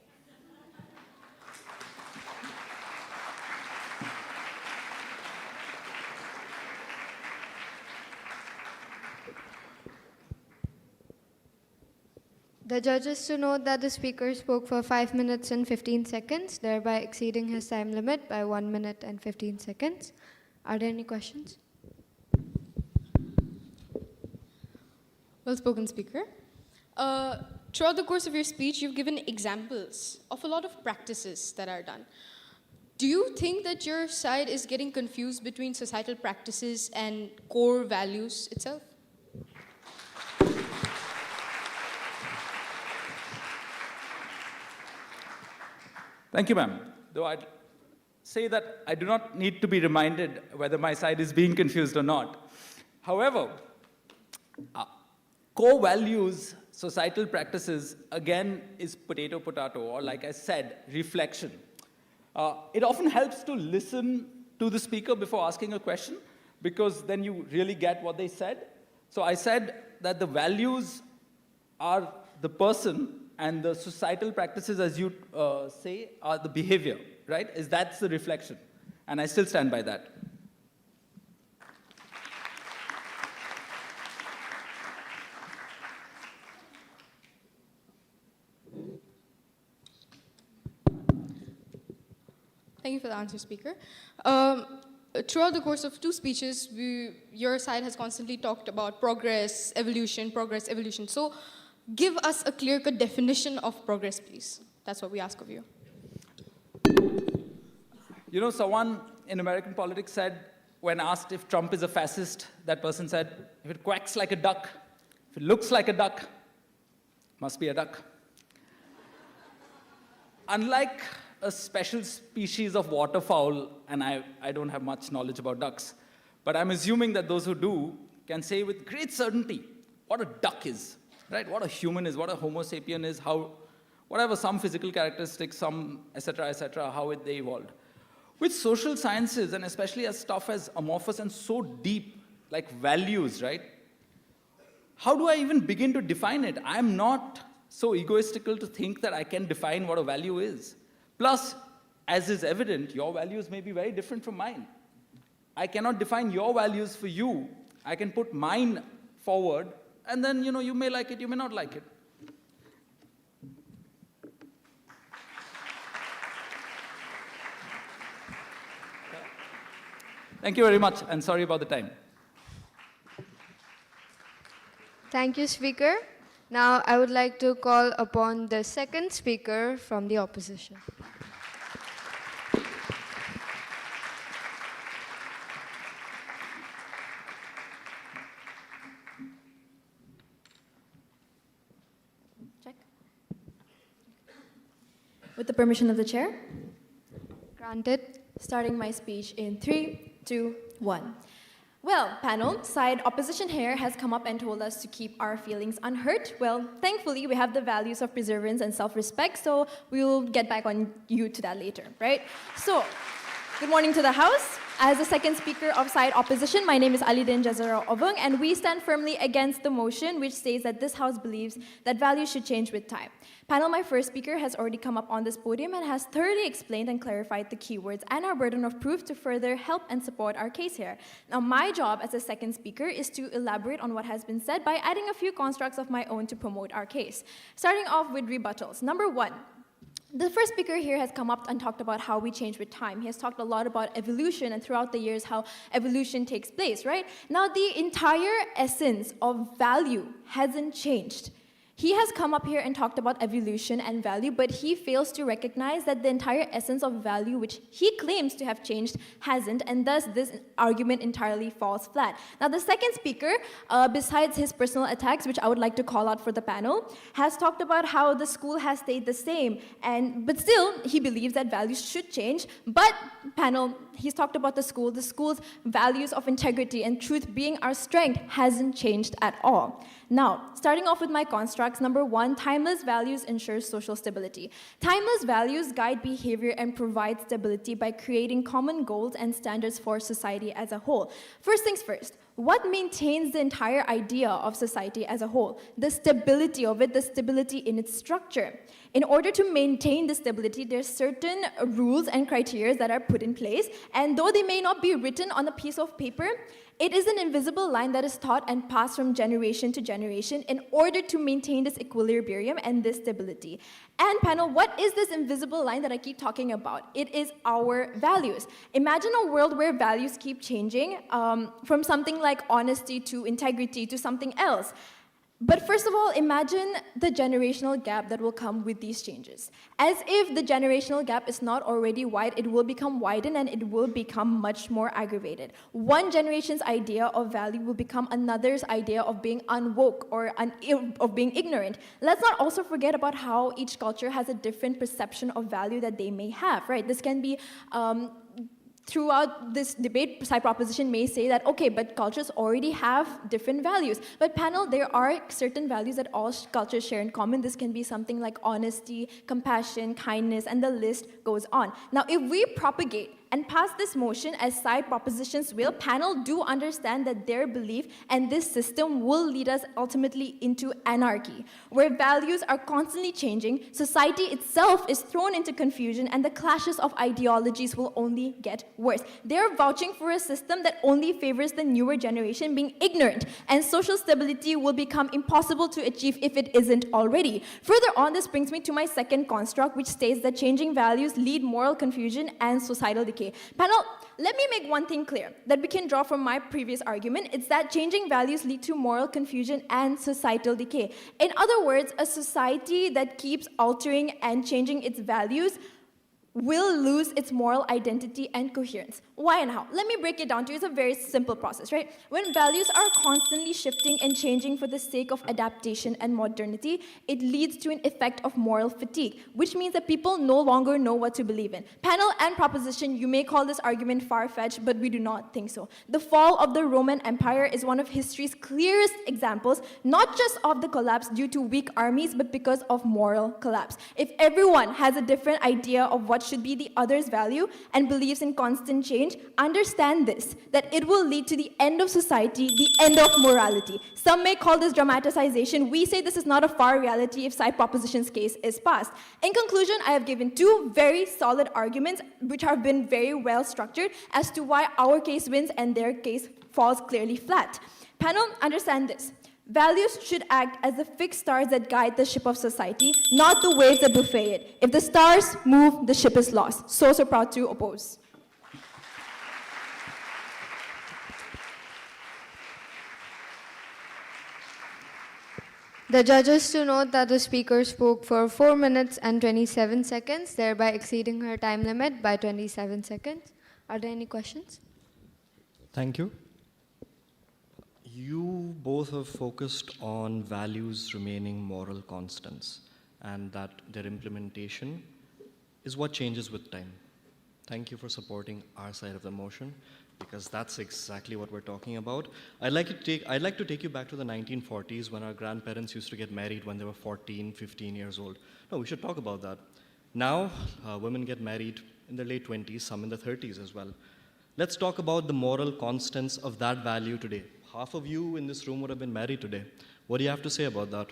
The judges to note that the speaker spoke for 5 minutes and 15 seconds, thereby exceeding his time limit by 1 minute and 15 seconds. Are there any questions? Well spoken, Speaker. Throughout the course of your speech, you've given examples of a lot of practices that are done. Do you think that your side is getting confused between societal practices and core values itself? Thank you, ma'am. Though I'd say that I do not need to be reminded whether my side is being confused or not. However, core values, societal practices, again, is potato, or like I said, reflection. It often helps to listen to the speaker before asking a question, because then you really get what they said. So I said that the values are the person, and the societal practices, as you say, are the behavior, right? That's the reflection. And I still stand by that. Thank you for the answer, Speaker. Throughout the course of two speeches, your side has constantly talked about progress, evolution. So give us a clear-cut definition of progress, please. That's what we ask of you. Someone in American politics said, when asked if Trump is a fascist, that person said, if it quacks like a duck, if it looks like a duck, must be a duck. Unlike a special species of waterfowl, and I don't have much knowledge about ducks, but I'm assuming that those who do can say with great certainty what a duck is. Right? What a human is, what a Homo sapien is, whatever, some physical characteristics, some et cetera, how they evolved. With social sciences, and especially as stuff as amorphous and so deep, like values, right? How do I even begin to define it? I'm not so egoistical to think that I can define what a value is. Plus, as is evident, your values may be very different from mine. I cannot define your values for you. I can put mine forward, and then, you may like it, you may not like it. Thank you very much, and sorry about the time. Thank you, Speaker. Now, I would like to call upon the second speaker from the opposition. With the permission of the chair. Granted. Starting my speech in 3, 2, 1. Well, panel, side opposition here has come up and told us to keep our feelings unhurt. Well, thankfully, we have the values of perseverance and self-respect, so we'll get back on you to that later, right? So, Good morning to the House. As the second speaker of side opposition, my name is Alidin Jazara Obung, and we stand firmly against the motion which states that this House believes that values should change with time. Panel, my first speaker has already come up on this podium and has thoroughly explained and clarified the keywords and our burden of proof to further help and support our case here. Now, my job as a second speaker is to elaborate on what has been said by adding a few constructs of my own to promote our case. Starting off with rebuttals. Number one, the first speaker here has come up and talked about how we change with time. He has talked a lot about evolution and throughout the years how evolution takes place, right? Now, the entire essence of value hasn't changed. He has come up here and talked about evolution and value, but he fails to recognize that the entire essence of value, which he claims to have changed, hasn't, and thus this argument entirely falls flat. Now, the second speaker, besides his personal attacks, which I would like to call out for the panel, has talked about how the school has stayed the same, but still, he believes that values should change. But, panel, he's talked about the school's values of integrity and truth being our strength hasn't changed at all. Now, starting off with my constructs, number one, timeless values ensure social stability. Timeless values guide behavior and provide stability by creating common goals and standards for society as a whole. First things first, what maintains the entire idea of society as a whole? The stability of it, the stability in its structure. In order to maintain the stability, there's certain rules and criteria that are put in place, and though they may not be written on a piece of paper, it is an invisible line that is taught and passed from generation to generation in order to maintain this equilibrium and this stability. And panel, what is this invisible line that I keep talking about? It is our values. Imagine a world where values keep changing from something like honesty to integrity to something else. But first of all, imagine the generational gap that will come with these changes. As if the generational gap is not already wide, it will become widened and it will become much more aggravated. One generation's idea of value will become another's idea of being unwoke or of being ignorant. Let's not also forget about how each culture has a different perception of value that they may have, right? This can be throughout this debate, side proposition may say that, okay, but cultures already have different values. But panel, there are certain values that all cultures share in common. This can be something like honesty, compassion, kindness, and the list goes on. Now, if we propagate and pass this motion as side propositions will, panel do understand that their belief and this system will lead us ultimately into anarchy, where values are constantly changing, society itself is thrown into confusion, and the clashes of ideologies will only get worse. They're vouching for a system that only favors the newer generation being ignorant, and social stability will become impossible to achieve if it isn't already. Further on, this brings me to my second construct, which states that changing values lead moral confusion and societal decay. Panel, let me make one thing clear that we can draw from my previous argument. It's that changing values lead to moral confusion and societal decay. In other words, a society that keeps altering and changing its values will lose its moral identity and coherence. Why and how? Let me break it down to you. It's a very simple process, right? When values are constantly shifting and changing for the sake of adaptation and modernity, it leads to an effect of moral fatigue, which means that people no longer know what to believe in. Panel and proposition, you may call this argument far-fetched, but we do not think so. The fall of the Roman Empire is one of history's clearest examples, not just of the collapse due to weak armies, but because of moral collapse. If everyone has a different idea of what should be the other's value and believes in constant change, understand this, that it will lead to the end of society, the end of morality. Some may call this dramatization. We say this is not a far reality if side proposition's case is passed. In conclusion, I have given two very solid arguments which have been very well structured as to why our case wins and their case falls clearly flat. Panel, understand this. Values should act as the fixed stars that guide the ship of society, not the waves that buffet it. If the stars move, the ship is lost. So proud to oppose. The judges to note that the speaker spoke for 4 minutes and 27 seconds, thereby exceeding her time limit by 27 seconds. Are there any questions? Thank you. You both have focused on values remaining moral constants and that their implementation is what changes with time. Thank you for supporting our side of the motion, because that's exactly what we're talking about. I'd like to take you back to the 1940s when our grandparents used to get married when they were 14, 15 years old. No, we should talk about that. Now, women get married in their late 20s, some in their 30s as well. Let's talk about the moral constants of that value today. Half of you in this room would have been married today. What do you have to say about that?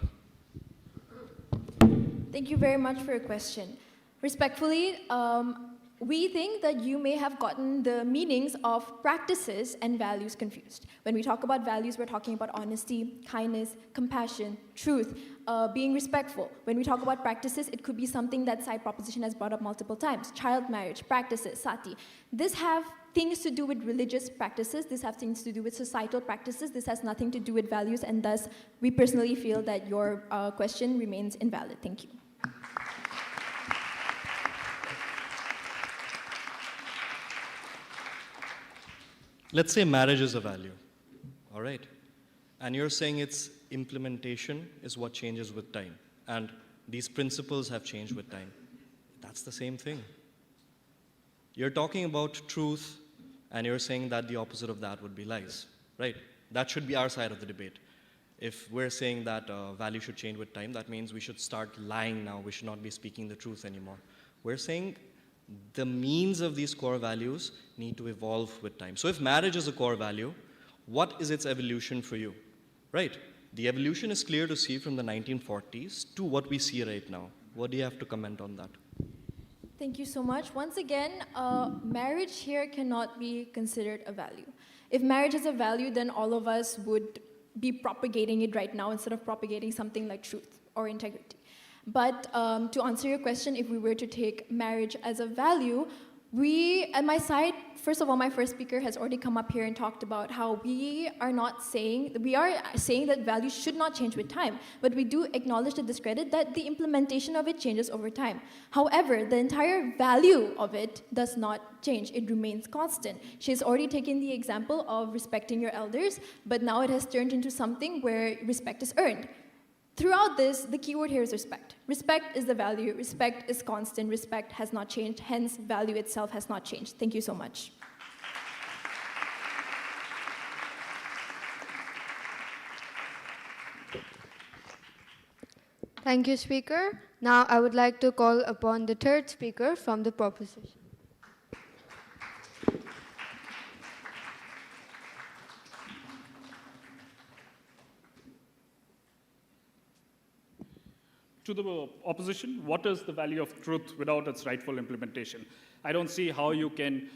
Thank you very much for your question. Respectfully, we think that you may have gotten the meanings of practices and values confused. When we talk about values, we're talking about honesty, kindness, compassion, truth, being respectful. When we talk about practices, it could be something that side proposition has brought up multiple times. Child marriage, practices, sati. This have things to do with religious practices. This have things to do with societal practices. This has nothing to do with values, and thus, we personally feel that your question remains invalid. Thank you. Let's say marriage is a value, all right? And you're saying its implementation is what changes with time. And these principles have changed with time. That's the same thing. You're talking about truth, and you're saying that the opposite of that would be lies, right? That should be our side of the debate. If we're saying that value should change with time, that means we should start lying now. We should not be speaking the truth anymore. We're saying the means of these core values need to evolve with time. So if marriage is a core value, what is its evolution for you, right? The evolution is clear to see from the 1940s to what we see right now. What do you have to comment on that? Thank you so much. Once again, marriage here cannot be considered a value. If marriage is a value, then all of us would be propagating it right now instead of propagating something like truth or integrity. But to answer your question, if we were to take marriage as a value, we, at my side, first of all, my first speaker has already come up here and talked about how we are saying that values should not change with time, but we do acknowledge the discredit that the implementation of it changes over time. However, the entire value of it does not change. It remains constant. She's already taken the example of respecting your elders, but now it has turned into something where respect is earned. Throughout this, the keyword here is respect. Respect is the value. Respect is constant. Respect has not changed. Hence, value itself has not changed. Thank you so much. Thank you, Speaker. Now I would like to call upon the third speaker from the proposition. To the opposition, what is the value of truth without its rightful implementation? I don't see how you can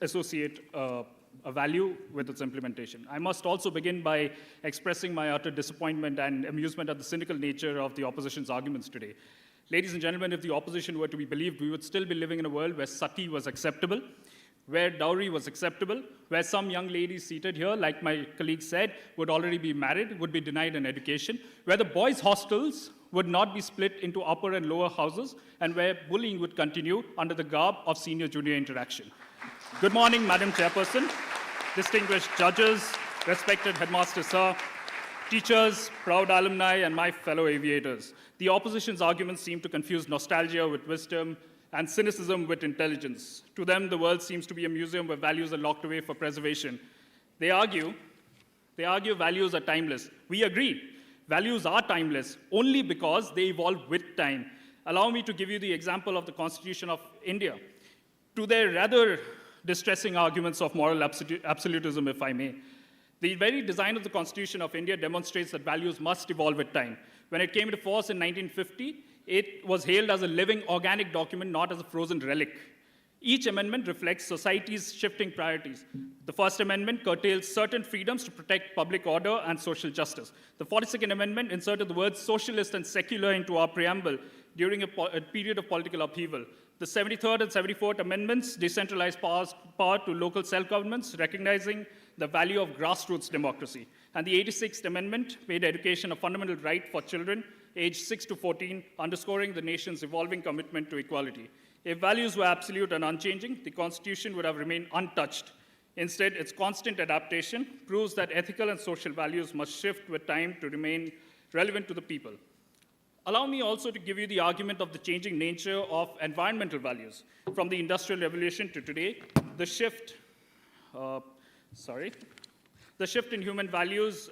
associate a value with its implementation. I must also begin by expressing my utter disappointment and amusement at the cynical nature of the opposition's arguments today. Ladies and gentlemen, if the opposition were to be believed, we would still be living in a world where sati was acceptable, where dowry was acceptable, where some young ladies seated here, like my colleague said, would already be married, would be denied an education, where the boys' hostels would not be split into upper and lower houses, and where bullying would continue under the garb of senior-junior interaction. Good morning, Madam Chairperson, distinguished judges, respected headmaster sir, teachers, proud alumni, and my fellow aviators. The opposition's arguments seem to confuse nostalgia with wisdom and cynicism with intelligence. To them, the world seems to be a museum where values are locked away for preservation. They argue values are timeless. We agree. Values are timeless only because they evolve with time. Allow me to give you the example of the Constitution of India. To their rather distressing arguments of moral absolutism, if I may, the very design of the Constitution of India demonstrates that values must evolve with time. When it came into force in 1950, it was hailed as a living organic document, not as a frozen relic. Each amendment reflects society's shifting priorities. The First Amendment curtails certain freedoms to protect public order and social justice. The 42nd Amendment inserted the words socialist and secular into our preamble during a period of political upheaval. The 73rd and 74th Amendments decentralized power to local self-governments, recognizing the value of grassroots democracy. And the 86th Amendment made education a fundamental right for children aged 6 to 14, underscoring the nation's evolving commitment to equality. If values were absolute and unchanging, the Constitution would have remained untouched. Instead, its constant adaptation proves that ethical and social values must shift with time to remain relevant to the people. Allow me also to give you the argument of the changing nature of environmental values. From the Industrial Revolution to today, the shift in human values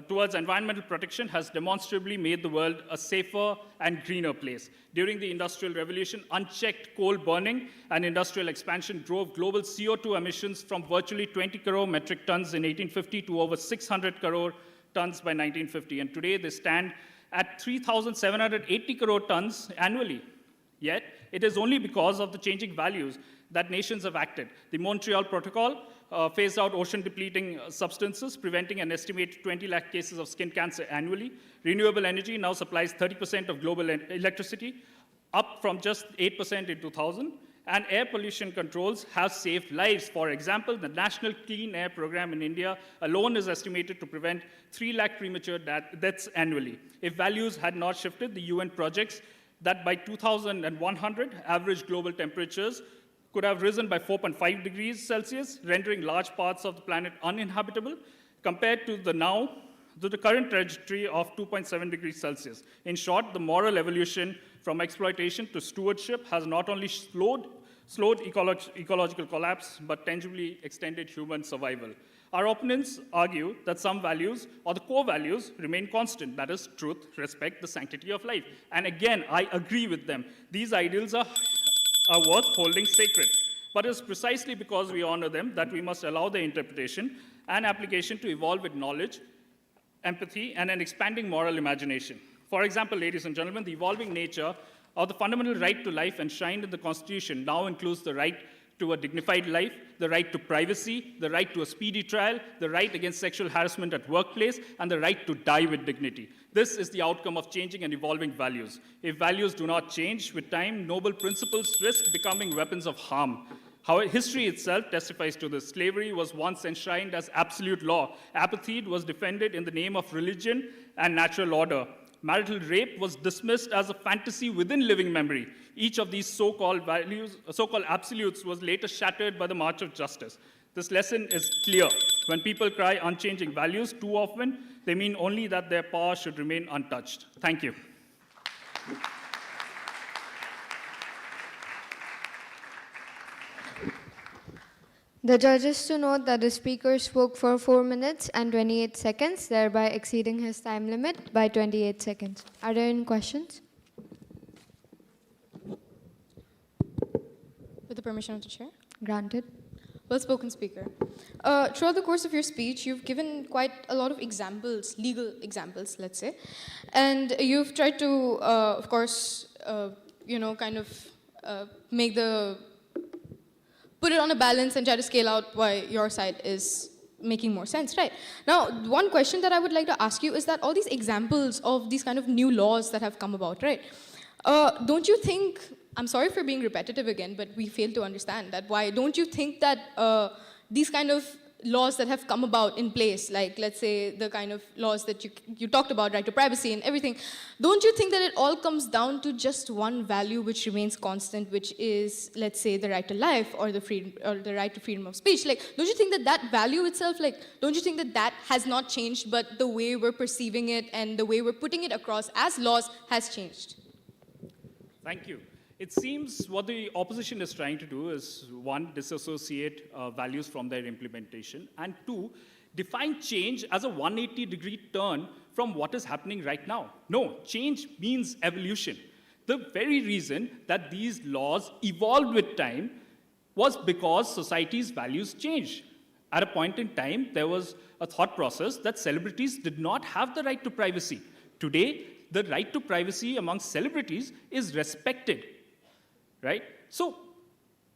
towards environmental protection has demonstrably made the world a safer and greener place. During the Industrial Revolution, unchecked coal burning and industrial expansion drove global CO2 emissions from virtually 20 crore metric tons in 1850 to over 600 crore tons by 1950. And today they stand at 3,780 crore tons annually. Yet, it is only because of the changing values that nations have acted. The Montreal Protocol phased out ocean-depleting substances, preventing an estimated 20 lakh cases of skin cancer annually. Renewable energy now supplies 30% of global electricity, up from just 8% in 2000. And air pollution controls have saved lives. For example, the National Clean Air Program in India alone is estimated to prevent 3 lakh premature deaths annually. If values had not shifted, the UN projects that by 2100, average global temperatures could have risen by 4.5 degrees Celsius, rendering large parts of the planet uninhabitable, compared to the current trajectory of 2.7 degrees Celsius. In short, the moral evolution from exploitation to stewardship has not only slowed ecological collapse, but tangibly extended human survival. Our opponents argue that some values, or the core values, remain constant. That is, truth, respect, the sanctity of life. And again, I agree with them. These ideals are worth holding sacred. But it's precisely because we honor them that we must allow their interpretation and application to evolve with knowledge, empathy, and an expanding moral imagination. For example, ladies and gentlemen, the evolving nature of the fundamental right to life enshrined in the Constitution now includes the right to a dignified life, the right to privacy, the right to a speedy trial, the right against sexual harassment at workplace, and the right to die with dignity. This is the outcome of changing and evolving values. If values do not change with time, noble principles risk becoming weapons of harm. However, history itself testifies to this. Slavery was once enshrined as absolute law. Apartheid was defended in the name of religion and natural order. Marital rape was dismissed as a fantasy within living memory. Each of these so-called absolutes was later shattered by the march of justice. This lesson is clear. When people cry unchanging values too often, they mean only that their power should remain untouched. Thank you. The judges to note that the speaker spoke for 4 minutes and 28 seconds, thereby exceeding his time limit by 28 seconds. Are there any questions? With the permission of the chair. Granted. Well spoken, speaker. Throughout the course of your speech, you've given quite a lot of examples, legal examples, let's say, and you've tried to, of course, put it on a balance and try to scale out why your side is making more sense, right? Now, one question that I would like to ask you is that all these examples of these kind of new laws that have come about, right? Don't you think, I'm sorry for being repetitive again, but we fail to understand that why. Don't you think that these kind of laws that have come about in place, like let's say the kind of laws that you talked about, right to privacy and everything, don't you think that it all comes down to just one value which remains constant, which is, let's say, the right to life or the freedom or the right to freedom of speech? Like, don't you think that that value itself, like, don't you think that that has not changed, but the way we're perceiving it and the way we're putting it across as laws has changed? Thank you. It seems what the opposition is trying to do is, one, disassociate values from their implementation, and two, define change as a 180-degree turn from what is happening right now. No, change means evolution. The very reason that these laws evolved with time was because society's values changed. At a point in time, there was a thought process that celebrities did not have the right to privacy. Today, the right to privacy among celebrities is respected. Right? So,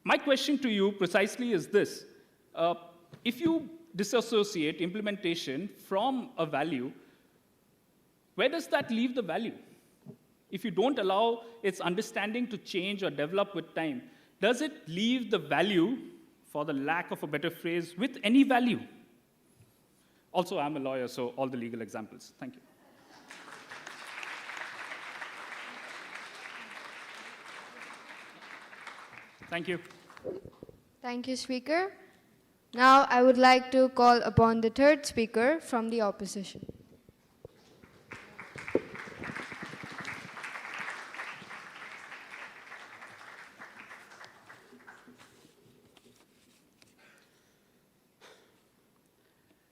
my question to you precisely is this. If you disassociate implementation from a value, where does that leave the value? If you don't allow its understanding to change or develop with time, does it leave the value, for the lack of a better phrase, with any value? Also, I'm a lawyer, so all the legal examples. Thank you. Thank you. Thank you, Speaker. Now I would like to call upon the third speaker from the opposition.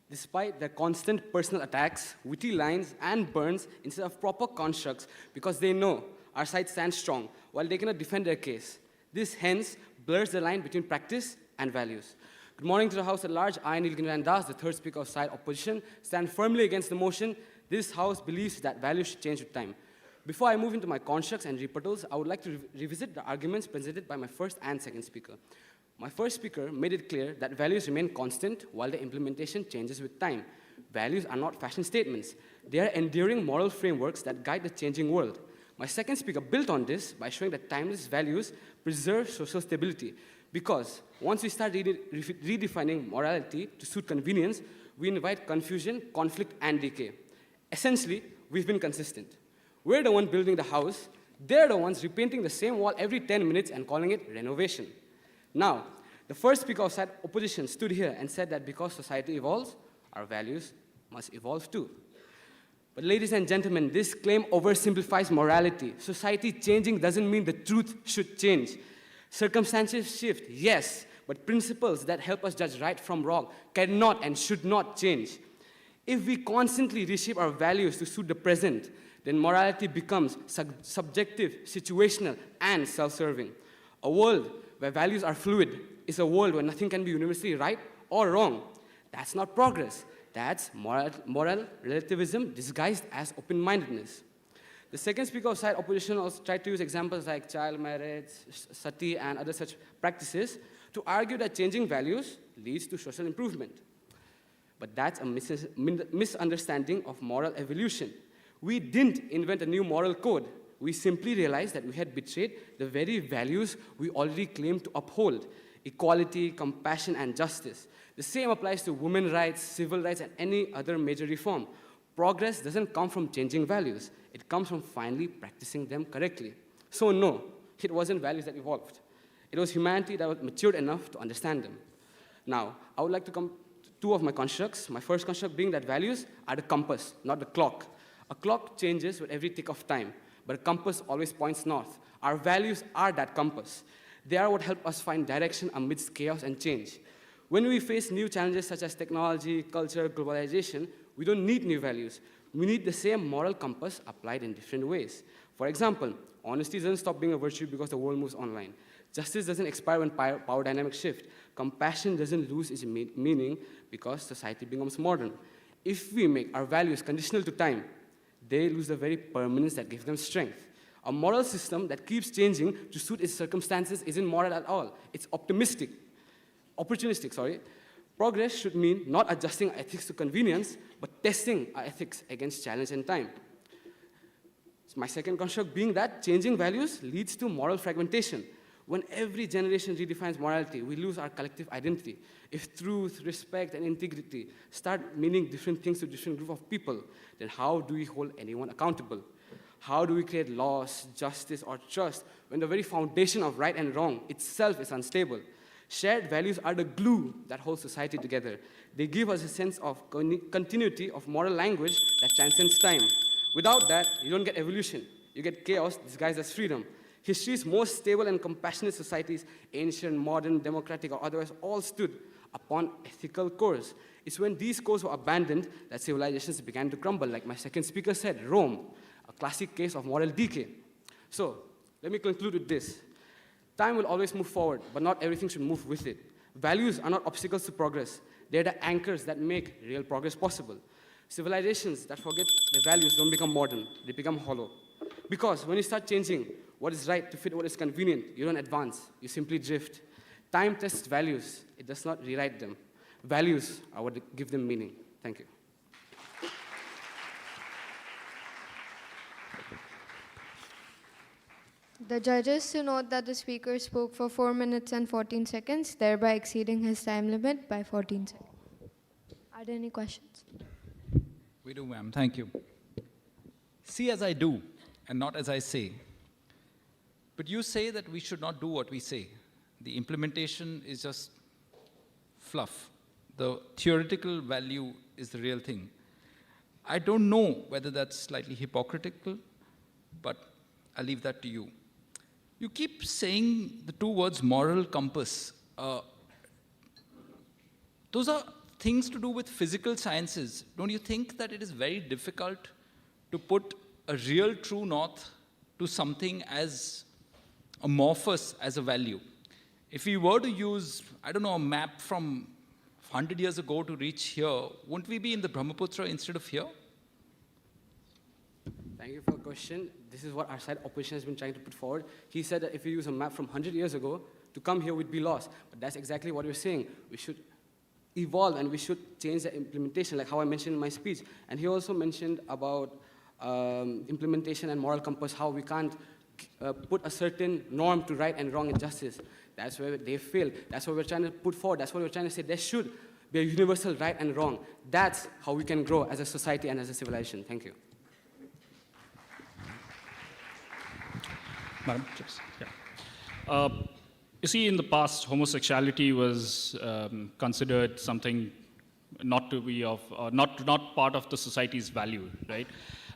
despite their constant personal attacks, witty lines, and burns instead of proper constructs, because they know our side stands strong while they cannot defend their case. This hence blurs the line between practice and values. Good morning to the House at large. I, Neil Charandas, the third speaker of side opposition, stand firmly against the motion. This House believes that values should change with time. Before I move into my constructs and rebuttals, I would like to revisit the arguments presented by my first and second speaker. My first speaker made it clear that values remain constant while the implementation changes with time. Values are not fashion statements. They are enduring moral frameworks that guide the changing world. My second speaker built on this by showing that timeless values preserve social stability. Because once we start redefining morality to suit convenience, we invite confusion, conflict, and decay. Essentially, we've been consistent. We're the ones building the house. They're the ones repainting the same wall every 10 minutes and calling it renovation. Now, the first speaker of side opposition stood here and said that because society evolves, our values must evolve too. But ladies and gentlemen, this claim oversimplifies morality. Society changing doesn't mean the truth should change. Circumstances shift, yes, but principles that help us judge right from wrong cannot and should not change. If we constantly reshape our values to suit the present, then morality becomes subjective, situational, and self-serving. A world where values are fluid is a world where nothing can be universally right or wrong. That's not progress. That's moral relativism disguised as open-mindedness. The second speaker of side opposition also tried to use examples like child marriage, sati, and other such practices to argue that changing values leads to social improvement. But that's a misunderstanding of moral evolution. We didn't invent a new moral code. We simply realized that we had betrayed the very values we already claimed to uphold: equality, compassion, and justice. The same applies to women's rights, civil rights, and any other major reform. Progress doesn't come from changing values. It comes from finally practicing them correctly. So no, it wasn't values that evolved. It was humanity that was matured enough to understand them. Now, I would like to come to two of my constructs. My first construct being that values are the compass, not the clock. A clock changes with every tick of time, but a compass always points north. Our values are that compass. They are what help us find direction amidst chaos and change. When we face new challenges such as technology, culture, globalization, we don't need new values. We need the same moral compass applied in different ways. For example, honesty doesn't stop being a virtue because the world moves online. Justice doesn't expire when power dynamics shift. Compassion doesn't lose its meaning because society becomes modern. If we make our values conditional to time, they lose the very permanence that gives them strength. A moral system that keeps changing to suit its circumstances isn't moral at all. It's opportunistic. Progress should mean not adjusting our ethics to convenience, but testing our ethics against challenge and time. So my second construct being that changing values leads to moral fragmentation. When every generation redefines morality, we lose our collective identity. If truth, respect, and integrity start meaning different things to different group of people, then how do we hold anyone accountable? How do we create laws, justice, or trust when the very foundation of right and wrong itself is unstable? Shared values are the glue that holds society together. They give us a sense of continuity of moral language that transcends time. Without that, you don't get evolution. You get chaos disguised as freedom. History's most stable and compassionate societies, ancient, modern, democratic, or otherwise, all stood upon ethical cores. It's when these cores were abandoned that civilizations began to crumble. Like my second speaker said, Rome, a classic case of moral decay. So, let me conclude with this. Time will always move forward, but not everything should move with it. Values are not obstacles to progress. They're the anchors that make real progress possible. Civilizations that forget their values don't become modern, they become hollow. Because when you start changing what is right to fit what is convenient, you don't advance, you simply drift. Time tests values, it does not rewrite them. Values are what give them meaning. Thank you. The judges to note that the speaker spoke for 4 minutes and 14 seconds, thereby exceeding his time limit by 14 seconds. Are there any questions? We do, ma'am. Thank you. See as I do, and not as I say. But you say that we should not do what we say. The implementation is just fluff. The theoretical value is the real thing. I don't know whether that's slightly hypocritical, but I'll leave that to you. You keep saying the two words moral compass. Those are things to do with physical sciences, don't you think that it is very difficult to put a real true north to something as amorphous as a value? If we were to use, I don't know, a map from 100 years ago to reach here, wouldn't we be in the Brahmaputra instead of here? Thank you for the question. This is what our side opposition has been trying to put forward. He said that if we use a map from 100 years ago, to come here we'd be lost. But that's exactly what we're saying. We should evolve and we should change the implementation, like how I mentioned in my speech. And he also mentioned about implementation and moral compass, how we can't put a certain norm to right and wrong and justice. That's where they fail. That's what we're trying to put forward. That's what we're trying to say. There should be a universal right and wrong. That's how we can grow as a society and as a civilization. Thank you. Madam, please. Yeah. You see, in the past, homosexuality was considered something not to be of, not part of the society's value, right?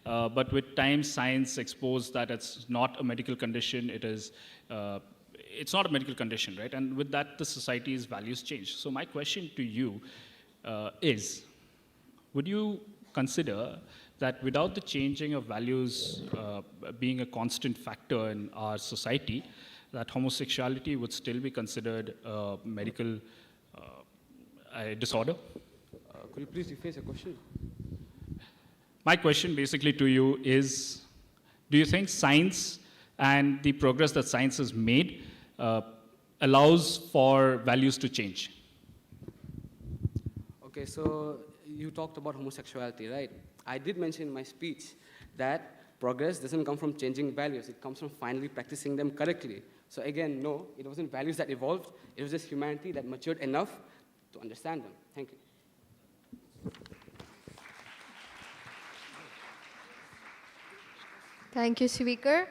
But with time, science exposed that it's not a medical condition. It's not a medical condition, right? And with that, the society's values change. So my question to you is, would you consider that without the changing of values being a constant factor in our society, that homosexuality would still be considered a medical disorder? Could you please rephrase your question? My question basically to you is, do you think science and the progress that science has made allows for values to change? Okay, so you talked about homosexuality, right? I did mention in my speech that progress doesn't come from changing values. It comes from finally practicing them correctly. So again, no, it wasn't values that evolved. It was just humanity that matured enough to understand them. Thank you. Thank you, speaker.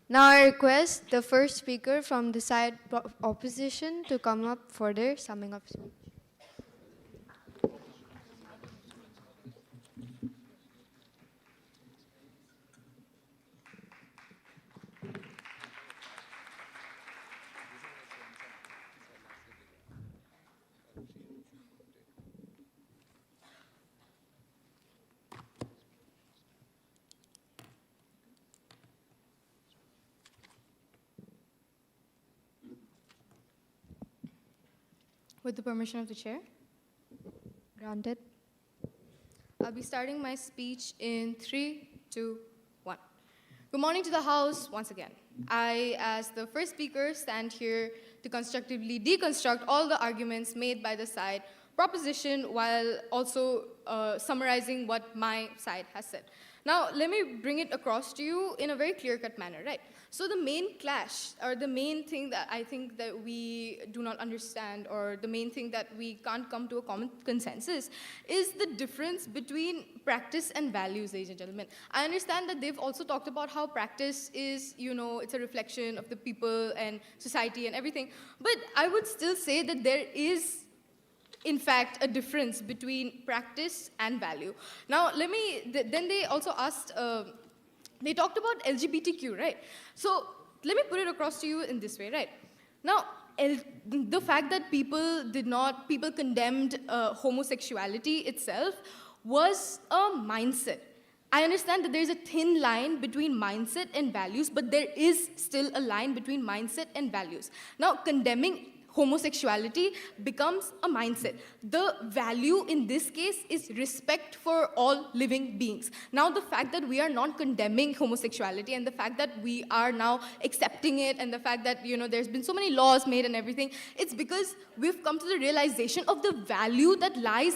Now I request the first speaker from the side of opposition to come up for their summing up speech. With the permission of the chair. Granted. I'll be starting my speech in 3, 2, 1. Good morning to the House once again. I, as the first speaker, stand here to constructively deconstruct all the arguments made by the side proposition while also summarizing what my side has said. Now, let me bring it across to you in a very clear-cut manner, right? So the main clash, or the main thing that I think that we do not understand, or the main thing that we can't come to a common consensus, is the difference between practice and values, ladies and gentlemen. I understand that they've also talked about how practice is, it's a reflection of the people and society and everything, but I would still say that there is in fact, a difference between practice and value. Now, then they also asked, they talked about LGBTQ, right? So, let me put it across to you in this way, right? Now, the fact that people condemned homosexuality itself was a mindset. I understand that there's a thin line between mindset and values, but there is still a line between mindset and values. Now, condemning homosexuality becomes a mindset. The value in this case is respect for all living beings. Now, the fact that we are not condemning homosexuality and the fact that we are now accepting it and the fact that, there's been so many laws made and everything, it's because we've come to the realization of the value that lies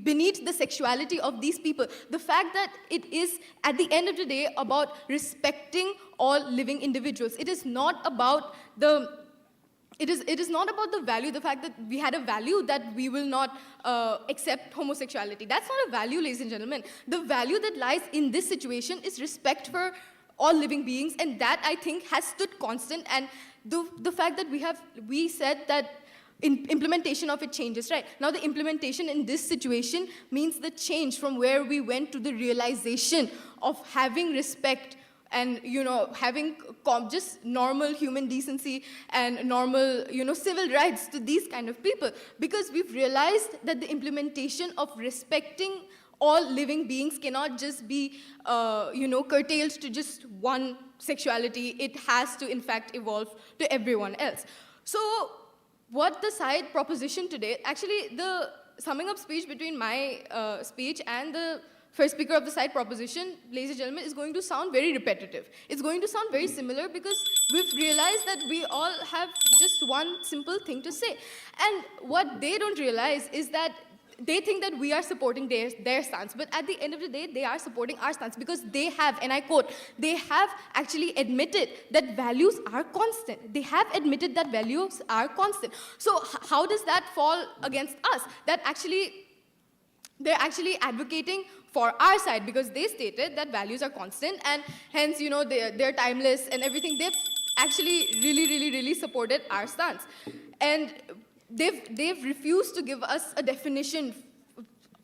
beneath the sexuality of these people. The fact that it is, at the end of the day, about respecting all living individuals. It is not about the It is not about the value, the fact that we had a value that we will not accept homosexuality. That's not a value, ladies and gentlemen. The value that lies in this situation is respect for all living beings, and that, I think, has stood constant. And the fact that we said that implementation of it changes, right? Now, the implementation in this situation means the change from where we went to the realization of having respect and having just normal human decency and normal civil rights to these kind of people, because we've realized that the implementation of respecting all living beings cannot just be curtailed to just one sexuality. It has to in fact evolve to everyone else. So what the side proposition today, actually the summing up speech between my speech and the first speaker of the side proposition, ladies and gentlemen, is going to sound very repetitive. It's going to sound very similar because we've realized that we all have just one simple thing to say. And what they don't realize is that they think that we are supporting their stance, but at the end of the day, they are supporting our stance because they have, and I quote, they have actually admitted that values are constant. They have admitted that values are constant. So how does that fall against us? That actually, they're actually advocating for our side because they stated that values are constant and hence, they're timeless and everything. They've actually really supported our stance. And they've refused to give us a definition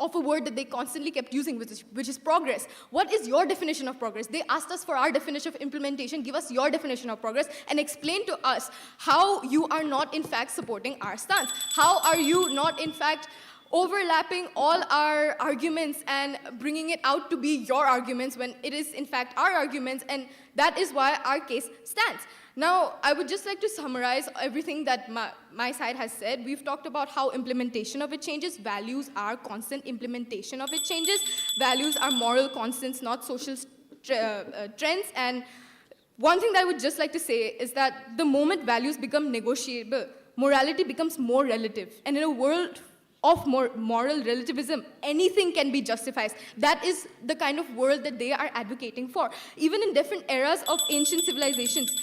of a word that they constantly kept using, which is progress. What is your definition of progress? They asked us for our definition of implementation. Give us your definition of progress and explain to us how you are not in fact supporting our stance. How are you not in fact overlapping all our arguments and bringing it out to be your arguments when it is in fact our arguments, and that is why our case stands. Now, I would just like to summarize everything that my side has said. We've talked about how implementation of it changes. Values are constant. Implementation of it changes. Values are moral constants, not social trends. And one thing that I would just like to say is that the moment values become negotiable, morality becomes more relative. And in a world of moral relativism, anything can be justified. That is the kind of world that they are advocating for. Even in different eras of ancient civilizations,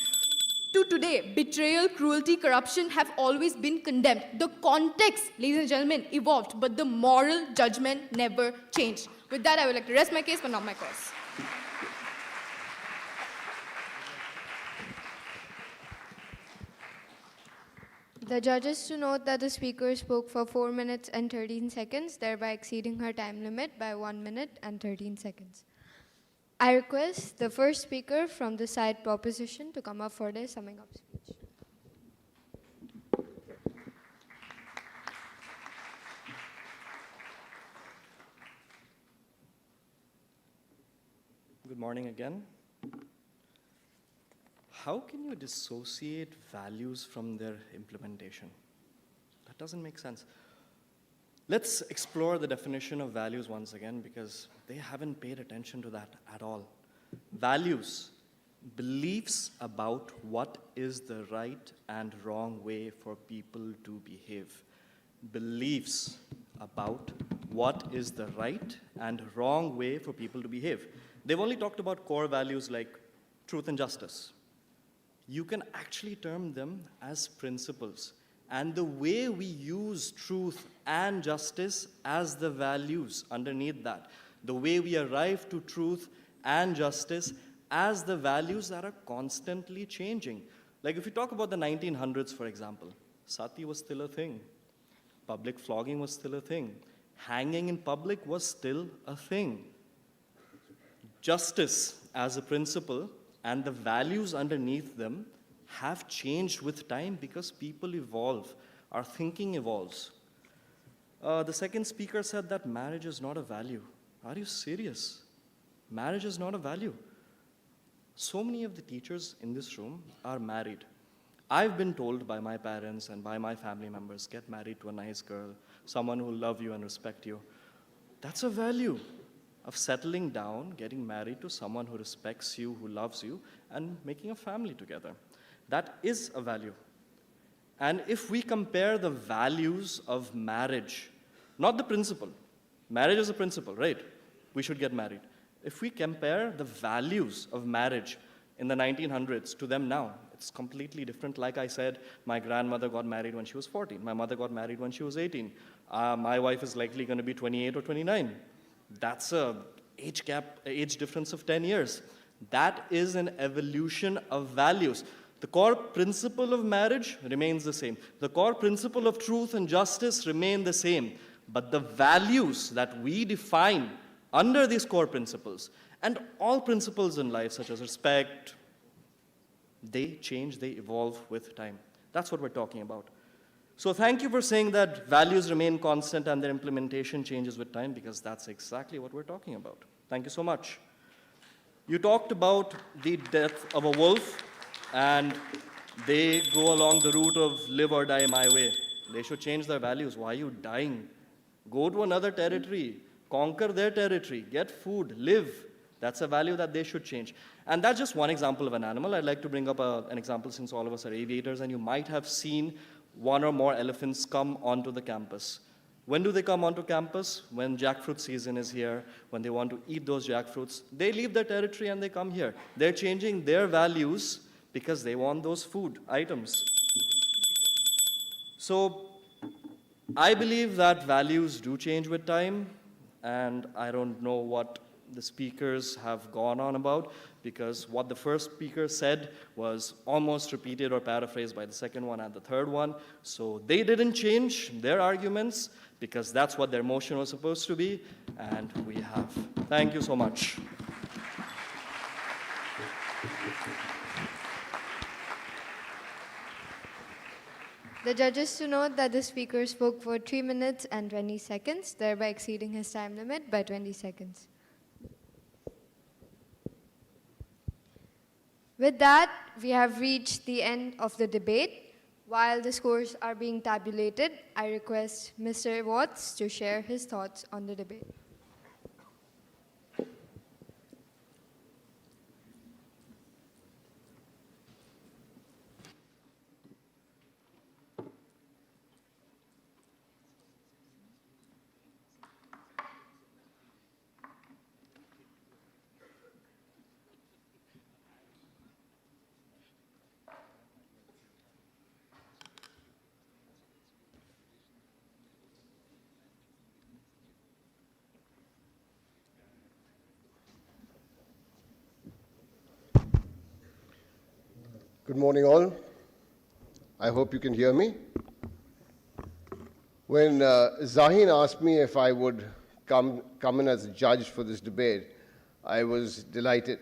to today, betrayal, cruelty, corruption have always been condemned. The context, ladies and gentlemen, evolved, but the moral judgment never changed. With that, I would like to rest my case, but not my cause. The judges to note that the speaker spoke for 4 minutes and 13 seconds, thereby exceeding her time limit by 1 minute and 13 seconds. I request the first speaker from the side proposition to come up for their summing up speech. Good morning again. How can you dissociate values from their implementation? That doesn't make sense. Let's explore the definition of values once again because they haven't paid attention to that at all. Values, beliefs about what is the right and wrong way for people to behave. Beliefs about what is the right and wrong way for people to behave. They've only talked about core values like truth and justice. You can actually term them as principles. And the way we use truth and justice as the values underneath that, the way we arrive to truth and justice as the values that are constantly changing. Like if you talk about the 1900s, for example, sati was still a thing. Public flogging was still a thing. Hanging in public was still a thing. Justice as a principle and the values underneath them have changed with time because people evolve, our thinking evolves. The second speaker said that marriage is not a value. Are you serious? Marriage is not a value. So many of the teachers in this room are married. I've been told by my parents and by my family members, get married to a nice girl, someone who will love you and respect you. That's a value of settling down, getting married to someone who respects you, who loves you, and making a family together. That is a value. And if we compare the values of marriage, not the principle, marriage is a principle, right? We should get married. If we compare the values of marriage in the 1900s to them now, it's completely different. Like I said, my grandmother got married when she was 14. My mother got married when she was 18. My wife is likely going to be 28 or 29. That's a age difference of 10 years. That is an evolution of values. The core principle of marriage remains the same. The core principle of truth and justice remain the same. But the values that we define under these core principles And all principles in life, such as respect, they change, they evolve with time. That's what we're talking about. So thank you for saying that values remain constant and their implementation changes with time, because that's exactly what we're talking about. Thank you so much. You talked about the death of a wolf, and they go along the route of live or die my way. They should change their values. Why are you dying? Go to another territory, conquer their territory, get food, live. That's a value that they should change. And that's just one example of an animal. I'd like to bring up an example, since all of us are aviators, and you might have seen one or more elephants come onto the campus. When do they come onto campus? When jackfruit season is here, when they want to eat those jackfruits. They leave their territory and they come here. They're changing their values because they want those food items. So I believe that values do change with time, and I don't know what the speakers have gone on about, because what the first speaker said was almost repeated or paraphrased by the second one and the third one. So they didn't change their arguments, because that's what their motion was supposed to be, and we have. Thank you so much. The judges to note that the speaker spoke for 3 minutes and 20 seconds, thereby exceeding his time limit by 20 seconds. With that, we have reached the end of the debate. While the scores are being tabulated, I request Mr. Watts to share his thoughts on the debate. Good morning, all. I hope you can hear me. When Zahin asked me if I would come in as a judge for this debate, I was delighted.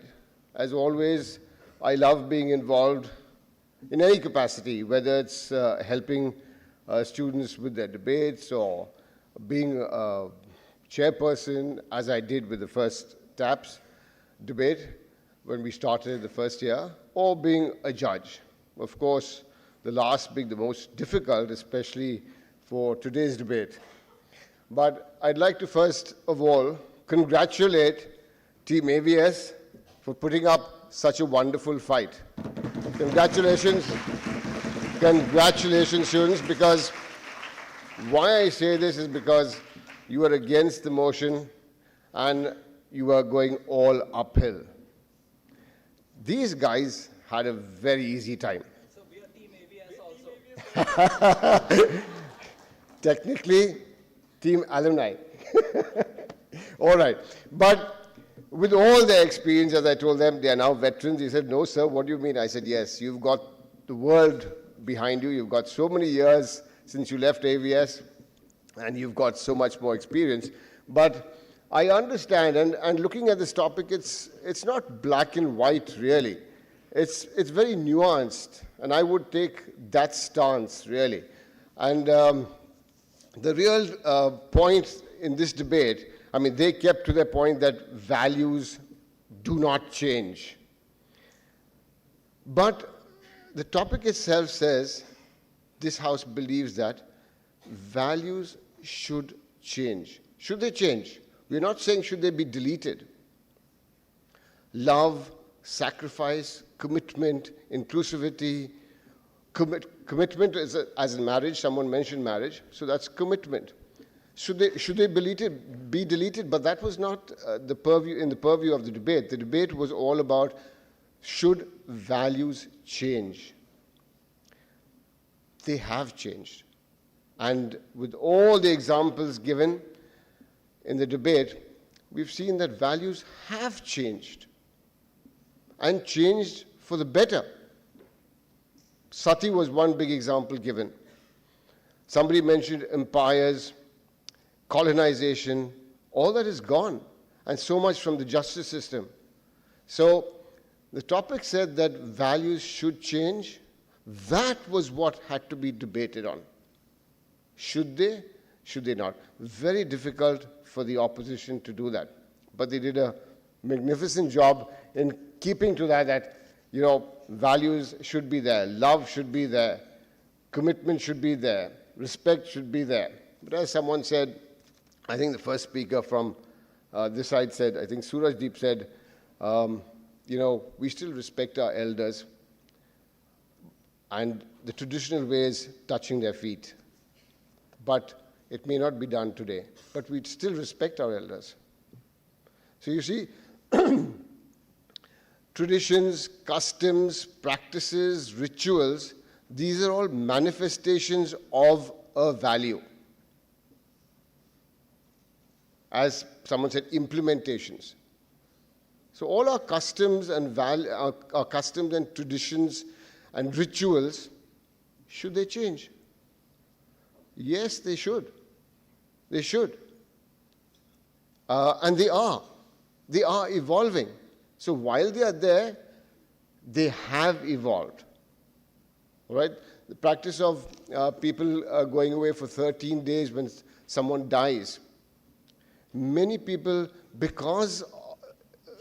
As always, I love being involved in any capacity, whether it's helping students with their debates or being a chairperson, as I did with the first TAPS debate when we started the first year, or being a judge. Of course, the last being the most difficult, especially for today's debate. But I'd like to first of all congratulate Team AVS for putting up such a wonderful fight. Congratulations. Congratulations, students, because why I say this is because you are against the motion and you are going all uphill. These guys had a very easy time. So we are Team AVS also. Technically, Team Alumni. All right. But with all their experience, as I told them, they are now veterans. They said, no, sir, what do you mean? I said, yes, you've got the world behind you. You've got so many years since you left AVS, and you've got so much more experience. But I understand, and looking at this topic, it's not black and white, really. It's very nuanced, and I would take that stance, really. And the real point in this debate, I mean, they kept to their point that values do not change. But the topic itself says this House believes that values should change. Should they change? We're not saying should they be deleted. Love, sacrifice, commitment, inclusivity. Commitment is as in marriage. Someone mentioned marriage, so that's commitment. Should they be deleted? But that was not in the purview of the debate. The debate was all about should values change. They have changed, and with all the examples given in the debate, we've seen that values have changed, and changed for the better. Sati was one big example given. Somebody mentioned empires, colonization, all that is gone. and so much from the justice system. So the topic said that values should change. That was what had to be debated on. Should they? Should they not? Very difficult for the opposition to do that. But they did a magnificent job in keeping to that, you know, values should be there, love should be there, commitment should be there, respect should be there. But as someone said, I think the first speaker from this side said, I think Surajdeep said, you know, we still respect our elders and the traditional ways touching their feet. But it may not be done today. But we still respect our elders. So you see, traditions, customs, practices, rituals, these are all manifestations of a value. As someone said, implementations. So all our customs and our customs and traditions and rituals, should they change? Yes, they should. They should. And they are. They are evolving. So while they are there, they have evolved. All right? The practice of people going away for 13 days when someone dies. Many people, because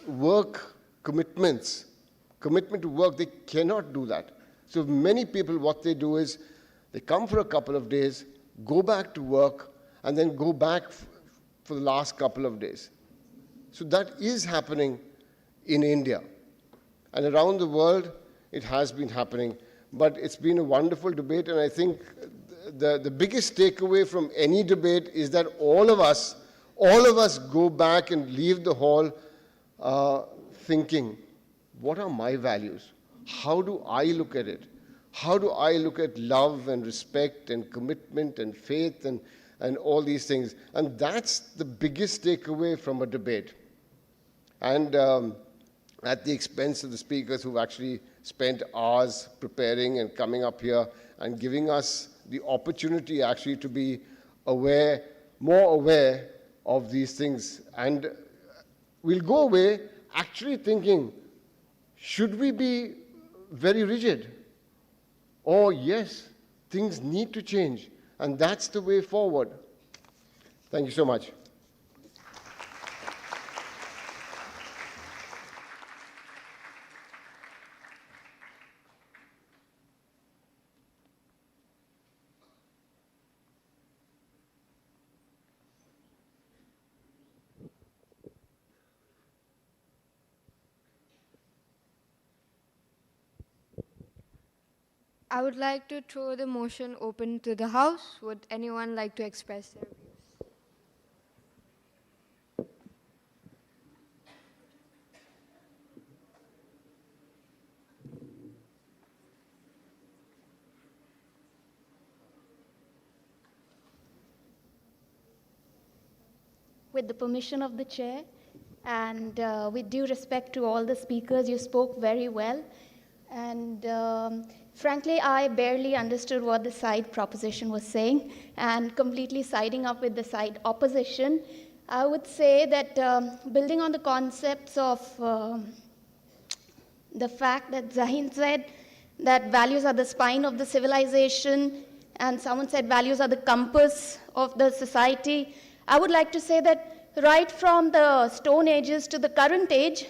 work commitments, commitment to work, they cannot do that. So many people, what they do is, they come for a couple of days, go back to work, and then go back for the last couple of days. So that is happening in India. And around the world, it has been happening. But it's been a wonderful debate, and I think the biggest takeaway from any debate is that all of us go back and leave the hall thinking, what are my values? How do I look at it? How do I look at love and respect and commitment and faith and all these things? And that's the biggest takeaway from a debate. And at the expense of the speakers who've actually spent hours preparing and coming up here and giving us the opportunity actually to be aware, more aware of these things. And we'll go away actually thinking, should we be very rigid? Or yes, things need to change. And that's the way forward. Thank you so much. I would like to throw the motion open to the House. Would anyone like to express their views? With the permission of the chair, and with due respect to all the speakers, you spoke very well. And frankly, I barely understood what the side proposition was saying, and completely siding up with the side opposition. I would say that building on the concepts of the fact that Zahin said that values are the spine of the civilization, and someone said values are the compass of the society, I would like to say that right from the Stone Ages to the current age,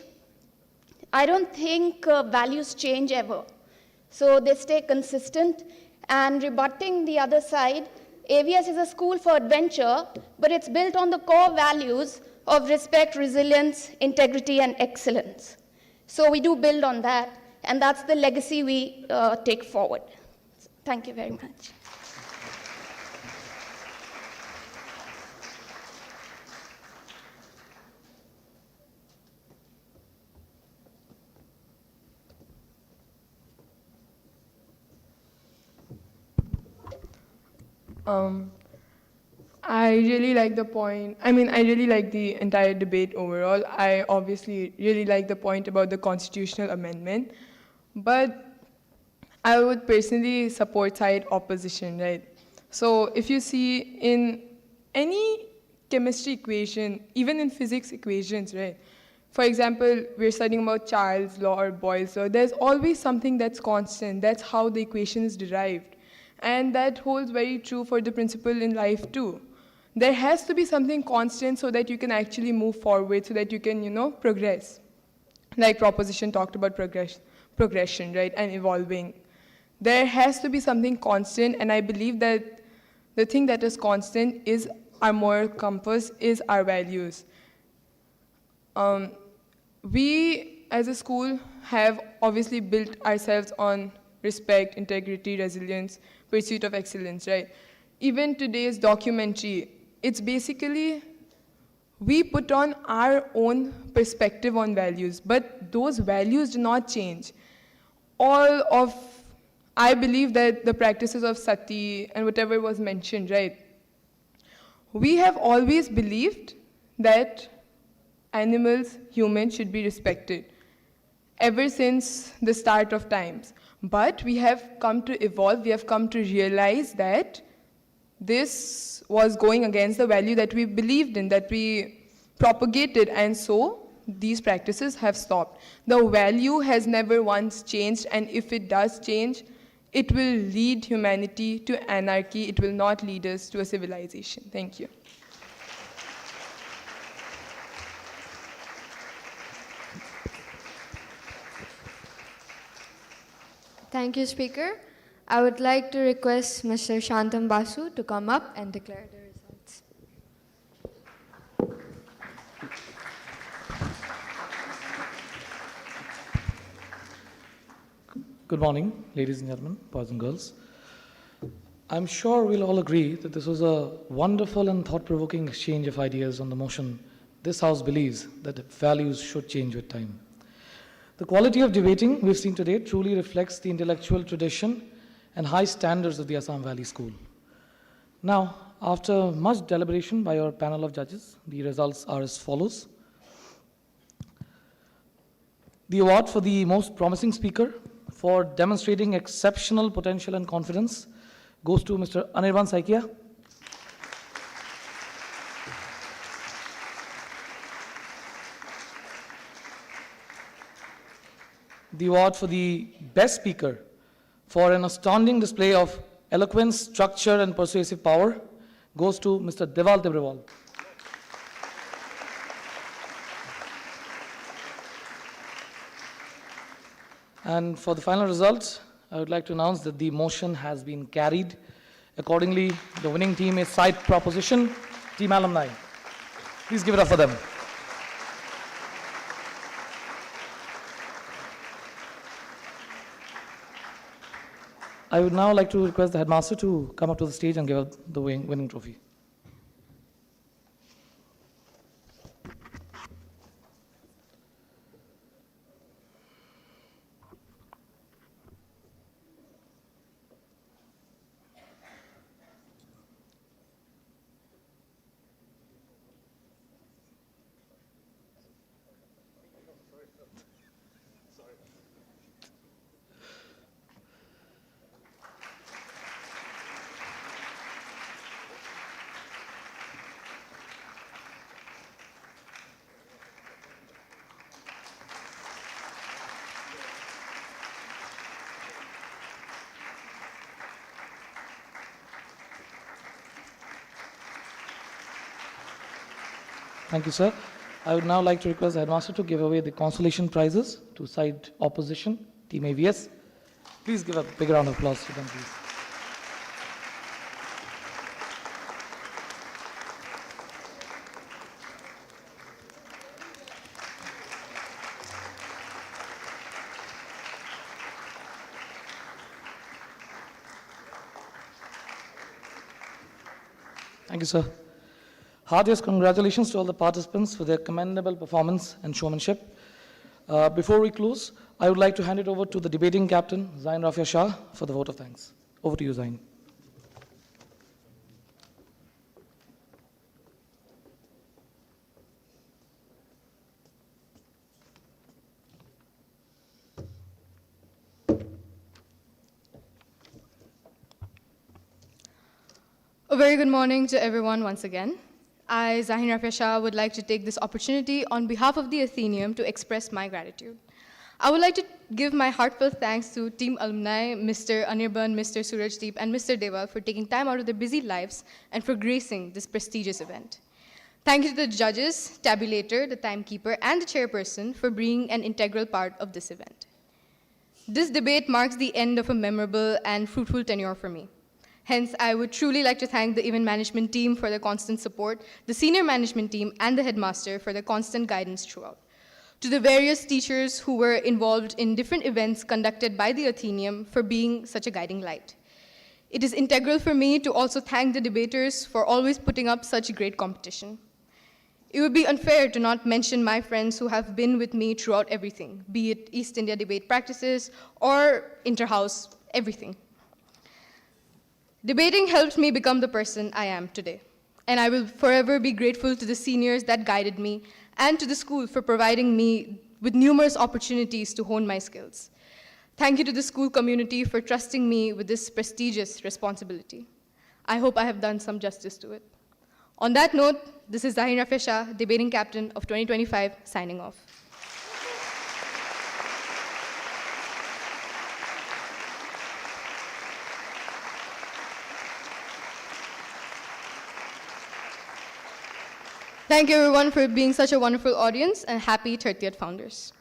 I don't think values change ever. So they stay consistent. And rebutting the other side, AVS is a school for adventure, but it's built on the core values of respect, resilience, integrity, and excellence. So we do build on that, and that's the legacy we take forward. Thank you very much. I really like the point. I really like the entire debate overall. I obviously really like the point about the constitutional amendment. But I would personally support side opposition, right? So if you see in any chemistry equation, even in physics equations, right? For example, we're studying about Charles' law or Boyle's law. There's always something that's constant. That's how the equation is derived. And that holds very true for the principle in life too. There has to be something constant so that you can actually move forward, so that you can, progress. Like proposition talked about progression, right, and evolving. There has to be something constant, and I believe that the thing that is constant is our moral compass, is our values. We, as a school, have obviously built ourselves on respect, integrity, resilience, pursuit of excellence, right? Even today's documentary, it's basically, we put on our own perspective on values, but those values do not change. I believe that the practices of sati and whatever was mentioned, right? We have always believed that animals, humans should be respected ever since the start of times. But we have come to evolve, we have come to realize that this was going against the value that we believed in, that we propagated, and so these practices have stopped. The value has never once changed, and if it does change, it will lead humanity to anarchy. It will not lead us to a civilization. Thank you. Thank you, Speaker. I would like to request Mr. Shantam Basu to come up and declare the results. Good morning, ladies and gentlemen, boys and girls. I'm sure we'll all agree that this was a wonderful and thought-provoking exchange of ideas on the motion this House believes that values should change with time. The quality of debating we've seen today truly reflects the intellectual tradition and high standards of the Assam Valley School. Now, after much deliberation by our panel of judges, the results are as follows. The award for the most promising speaker for demonstrating exceptional potential and confidence goes to Mr. Anirban Saikia. The award for the best speaker for an astounding display of eloquence, structure, and persuasive power goes to Mr. Deval Debrewal. And for the final result, I would like to announce that the motion has been carried. Accordingly, the winning team is side proposition, Team Alumni. Please give it up for them. I would now like to request the headmaster to come up to the stage and give out the winning trophy. Thank you, sir. I would now like to request the headmaster to give away the consolation prizes to side opposition, Team AVS. Please give a big round of applause to them, please. Thank you, sir. Heartiest congratulations to all the participants for their commendable performance and showmanship. Before we close, I would like to hand it over to the debating captain, Zain Rafia Shah, for the vote of thanks. Over to you, Zain. A very good morning to everyone once again. I, Zahin Rafia Shah, would like to take this opportunity on behalf of the Athenaeum to express my gratitude. I would like to give my heartfelt thanks to Team Alumni, Mr. Anirban, Mr. Surajdeep, and Mr. Deval for taking time out of their busy lives and for gracing this prestigious event. Thank you to the judges, tabulator, the timekeeper, and the chairperson for being an integral part of this event. This debate marks the end of a memorable and fruitful tenure for me. Hence, I would truly like to thank the event management team for their constant support, the senior management team, and the headmaster for their constant guidance throughout. To the various teachers who were involved in different events conducted by the Athenaeum for being such a guiding light. It is integral for me to also thank the debaters for always putting up such great competition. It would be unfair to not mention my friends who have been with me throughout everything, be it East India debate practices or inter-house, everything. Debating helped me become the person I am today, and I will forever be grateful to the seniors that guided me and to the school for providing me with numerous opportunities to hone my skills. Thank you to the school community for trusting me with this prestigious responsibility. I hope I have done some justice to it. On that note, this is Zahin Rafia Shah, debating captain of 2025, signing off. Thank you everyone for being such a wonderful audience, and happy 30th Founders.